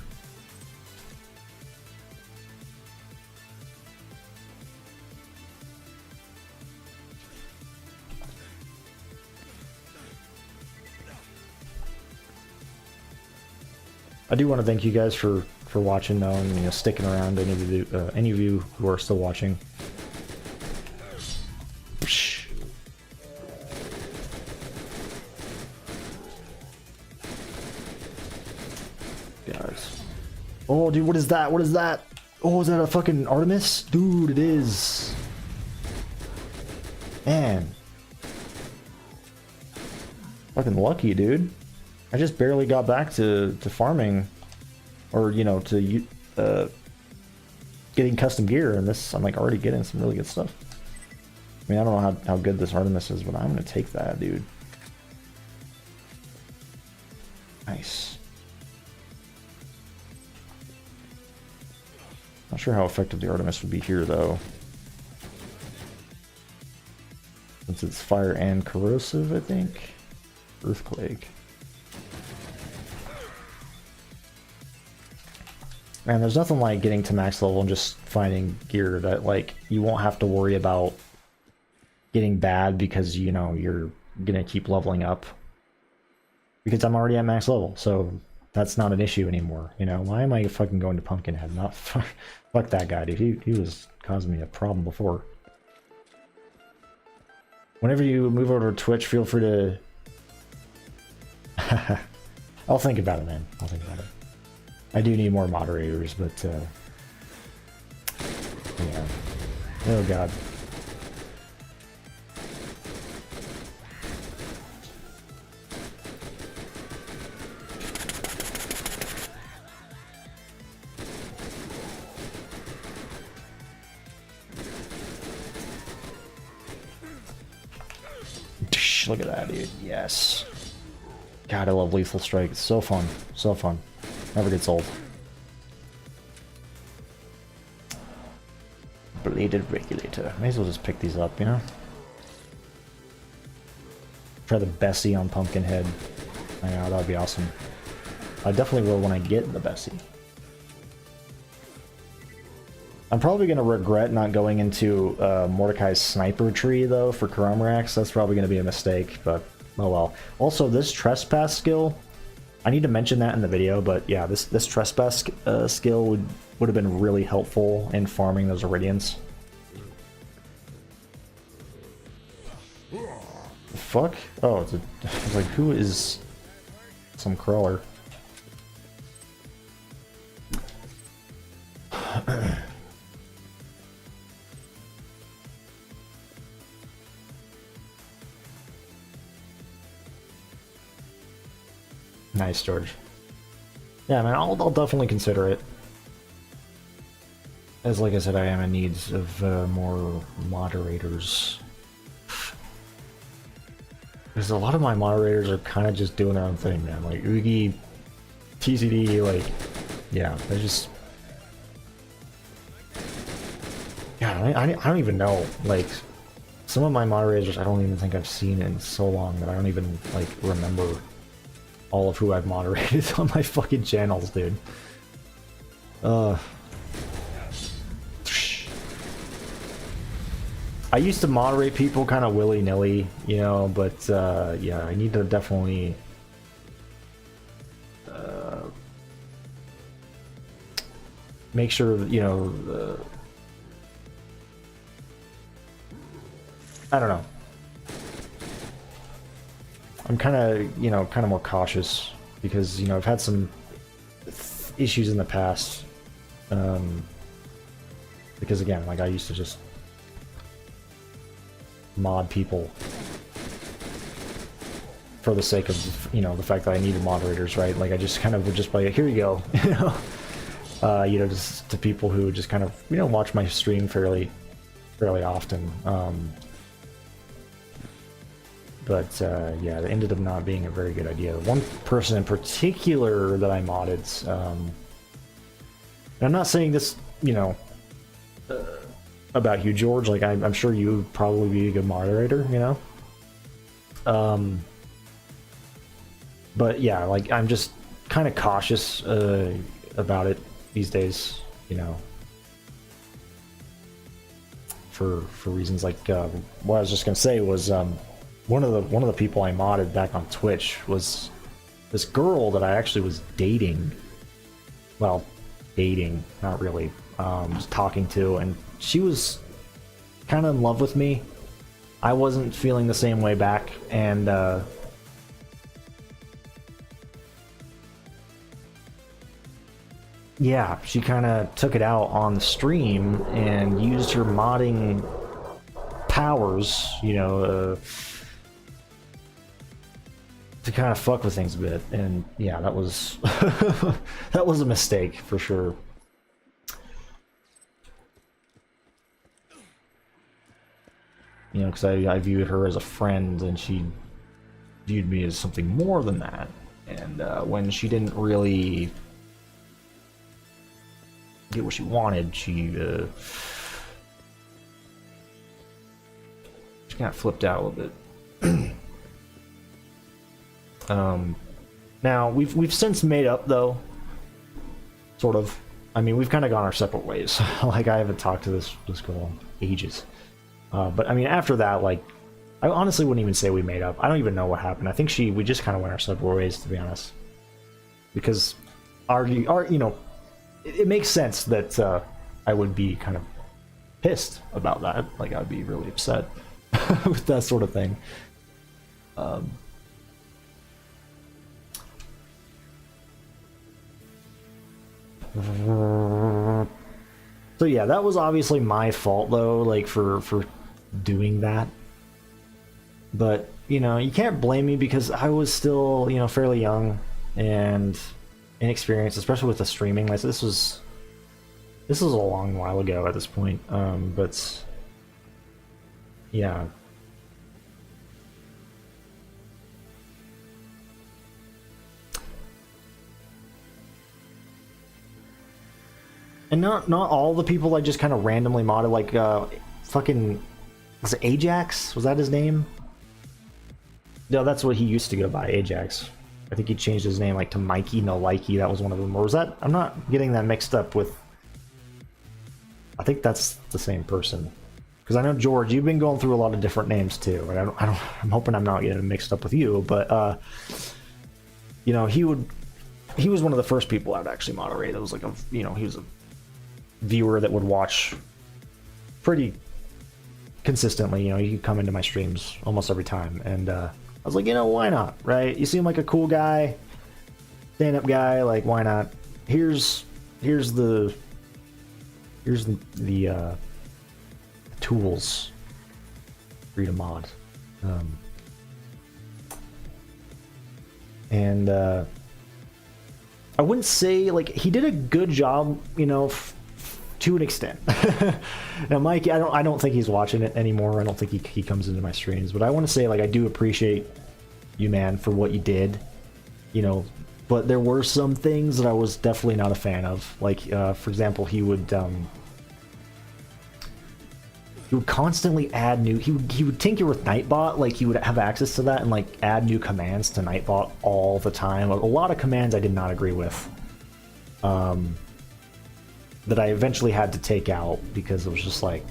I do want to thank you guys for watching though, and, you know, sticking around. Any of you who are still watching. Guys. Oh, dude, what is that? What is that? Oh, is that a fucking Artemis? Dude, it is. Man. Fucking lucky, dude. I just barely got back to farming, or, you know, to getting custom gear, and this, I'm like already getting some really good stuff. I mean, I don't know how good this Artemis is, but I'm gonna take that, dude. Nice. Not sure how effective the Artemis would be here, though. Since it's fire and corrosive, I think. Earthquake. Man, there's nothing like getting to max level and just finding gear that, like, you won't have to worry about getting bad because, you know, you're gonna keep leveling up. Because I'm already at max level, so that's not an issue anymore, you know? Why am I fucking going to Pumpkinhead? Not fuck that guy, dude. He was causing me a problem before. Whenever you move over to Twitch, feel free to... I'll think about it, man. I'll think about it. I do need more moderators, but, yeah. Oh, God. Look at that, dude. Yes. God, I love Lethal Strike. It's so fun. So fun. Never gets old. Bladed Regulator. May as well just pick these up, you know? Try the Bessie on Pumpkinhead. I know, that would be awesome. I definitely will when I get the Bessie. I'm probably going to regret not going into Mordecai's sniper tree, though, for Karamrax. That's probably going to be a mistake, but oh well. Also, this trespass skill, I need to mention that in the video, but yeah, this trespass skill would have been really helpful in farming those Iridians. The fuck? Oh, it's like, who is some crawler? Nice, George. Yeah, man, I'll definitely consider it. As like I said, I am in need of more moderators. Because a lot of my moderators are kind of just doing their own thing, man. Like Oogie, TCD, like, yeah, they're just... Yeah, I don't even know. Like, some of my moderators I don't even think I've seen in so long that I don't even, like, remember all of who I've moderated on my fucking channels, dude. I used to moderate people kind of willy-nilly, you know, but yeah, I need to definitely make sure that, you know, I don't know. I'm kind of, you know, kind of more cautious because, you know, I've had some issues in the past. Because again, like I used to just mod people. for the sake of, you know, the fact that I needed moderators, right? Like, I just kind of would just be like, here you go, you know, just to people who just kind of, you know, watch my stream fairly often. But yeah, it ended up not being a very good idea. One person in particular that I modded, and I'm not saying this, you know, about you, George. Like, I'm sure you would probably be a good moderator, you know? But yeah, like, I'm just kind of cautious about it these days, you know, for reasons like what I was just gonna say was one of the people I modded back on Twitch was this girl that I actually was dating. Well, dating, not really. Was talking to, and she was kind of in love with me. I wasn't feeling the same way back, and yeah, she kind of took it out on the stream and used her modding powers, you know, to kind of fuck with things a bit. And yeah, that was that was a mistake for sure. You know, because I viewed her as a friend, and she viewed me as something more than that. And when she didn't really get what she wanted, she kind of flipped out a little bit. Now we've since made up, though, sort of. I mean, we've kind of gone our separate ways. Like, I haven't talked to this girl in ages. But I mean, after that, like, I honestly wouldn't even say we made up. I don't even know what happened. I think we just kind of went our separate ways, to be honest. Because you know, it makes sense that I would be kind of pissed about that. Like, I'd be really upset with that sort of thing. So yeah, that was obviously my fault, though, like, for doing that. But, you know, you can't blame me, because I was still, you know, fairly young and inexperienced, especially with the streaming. Like, this was a long while ago at this point. But yeah. And not all the people I just kind of randomly modded, like fucking, was it Ajax? Was that his name? No, that's what he used to go by, Ajax. I think he changed his name like to Mikey No Likey. That was one of them. Or was that? I'm not getting that mixed up with. I think that's the same person. Because I know, George, you've been going through a lot of different names too, and I'm hoping I'm not getting mixed up with you. But you know, he was one of the first people I would actually moderate. It was like he was a viewer that would watch pretty consistently. You know, he could come into my streams almost every time, and I was like, you know, why not, right? You seem like a cool guy, stand-up guy, like, why not? Here's the tools for you to mod. And I wouldn't say, like, he did a good job, you know, to an extent. Now, Mikey, I don't think he's watching it anymore. I don't think he comes into my streams, but I want to say, like, I do appreciate you, man, for what you did, you know. But there were some things that I was definitely not a fan of. Like, for example, he would constantly add new. He would tinker with Nightbot. Like, he would have access to that and, like, add new commands to Nightbot all the time. A lot of commands I did not agree with. That I eventually had to take out because it was just like,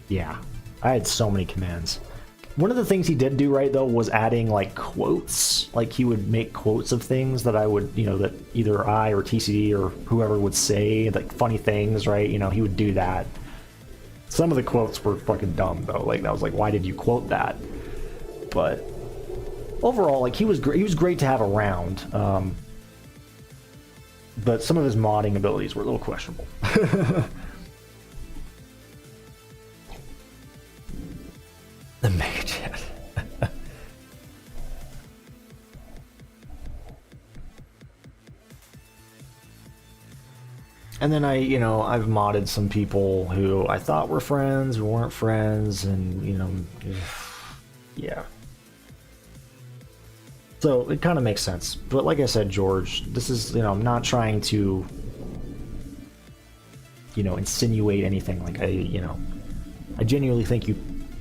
yeah, I had so many commands. One of the things he did do right, though, was adding, like, quotes. Like, he would make quotes of things that I would, you know, that either I or TCD or whoever would say, like, funny things, right? You know, he would do that. Some of the quotes were fucking dumb, though. Like, I was like, why did you quote that? But overall, like, he was great to have around. But some of his modding abilities were a little questionable. The Mega Chat. And then I've modded some people who I thought were friends who weren't friends, and yeah. So it kind of makes sense. But like I said, George, this is, I'm not trying to, insinuate anything. Like I genuinely think you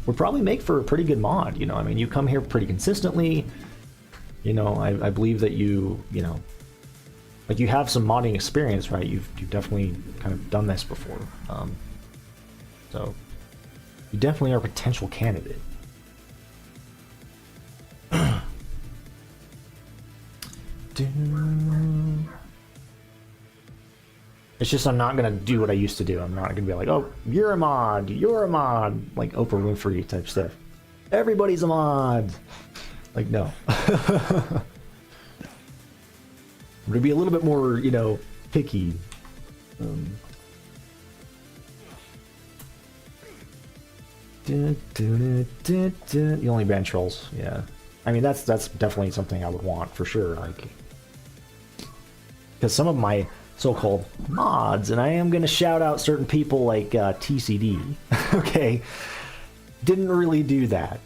would probably make for a pretty good mod. I mean, you come here pretty consistently. I believe that you like you have some modding experience, right? You've definitely kind of done this before. So you definitely are a potential candidate. It's just I'm not gonna do what I used to do. I'm not gonna be like, oh, you're a mod, like Oprah Winfrey type stuff. Everybody's a mod. Like, no. I'm gonna be a little bit more, picky. The only ban trolls, yeah. I mean, that's definitely something I would want for sure. Like, because some of my so-called mods, and I am gonna shout out certain people like TCD, okay, didn't really do that.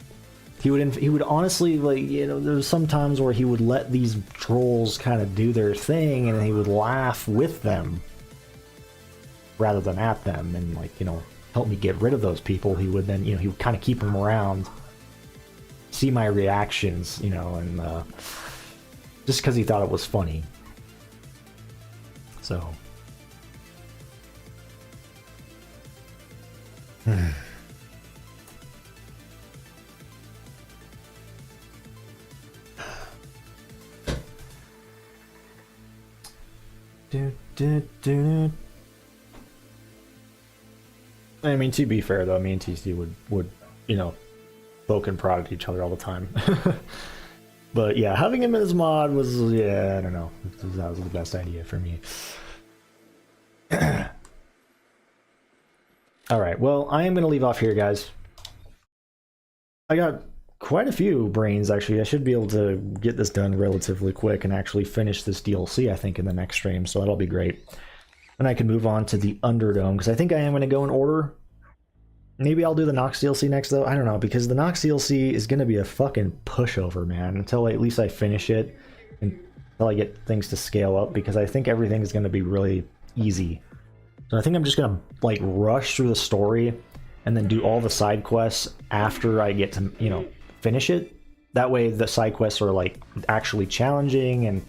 He would honestly, like, there's some times where he would let these trolls kind of do their thing, and he would laugh with them rather than at them, and like, help me get rid of those people. He would then, he would kind of keep them around, see my reactions, and just because he thought it was funny. So. I mean, to be fair though, me and TC would poke and prod at each other all the time. But yeah, having him as mod was, I don't know, that was the best idea for me. Alright, well, I am going to leave off here, guys. I got quite a few brains, actually. I should be able to get this done relatively quick and actually finish this DLC, I think, in the next stream, so that'll be great. And I can move on to the Underdome, because I think I am going to go in order. Maybe I'll do the Nox DLC next, though. I don't know, because the Nox DLC is going to be a fucking pushover, man, until at least I finish it, and until I get things to scale up, because I think everything is going to be really easy. So I think I'm just going to, like, rush through the story, and then do all the side quests after I get to, finish it. That way the side quests are, like, actually challenging, and,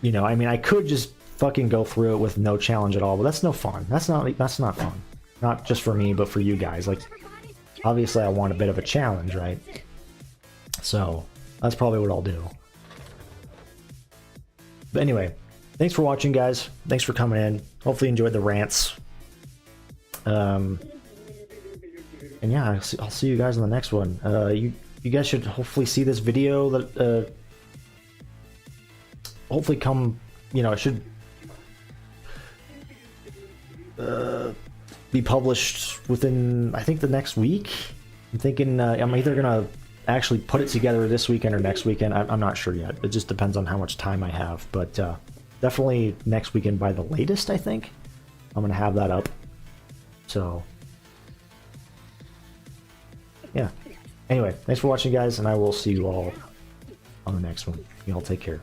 I mean, I could just fucking go through it with no challenge at all, but that's no fun. That's not fun. Not just for me, but for you guys. Like, obviously I want a bit of a challenge, right? So, that's probably what I'll do. But anyway, thanks for watching, guys. Thanks for coming in. Hopefully you enjoyed the rants. And yeah, I'll see you guys in the next one. You guys should hopefully see this video that hopefully come, it should be published within, I think, the next week. I'm thinking I'm either gonna actually put it together this weekend or next weekend. I'm not sure yet. It just depends on how much time I have, but definitely next weekend by the latest, I think. I'm gonna have that up. So yeah. Anyway, thanks for watching, guys, and I will see you all on the next one. You all take care.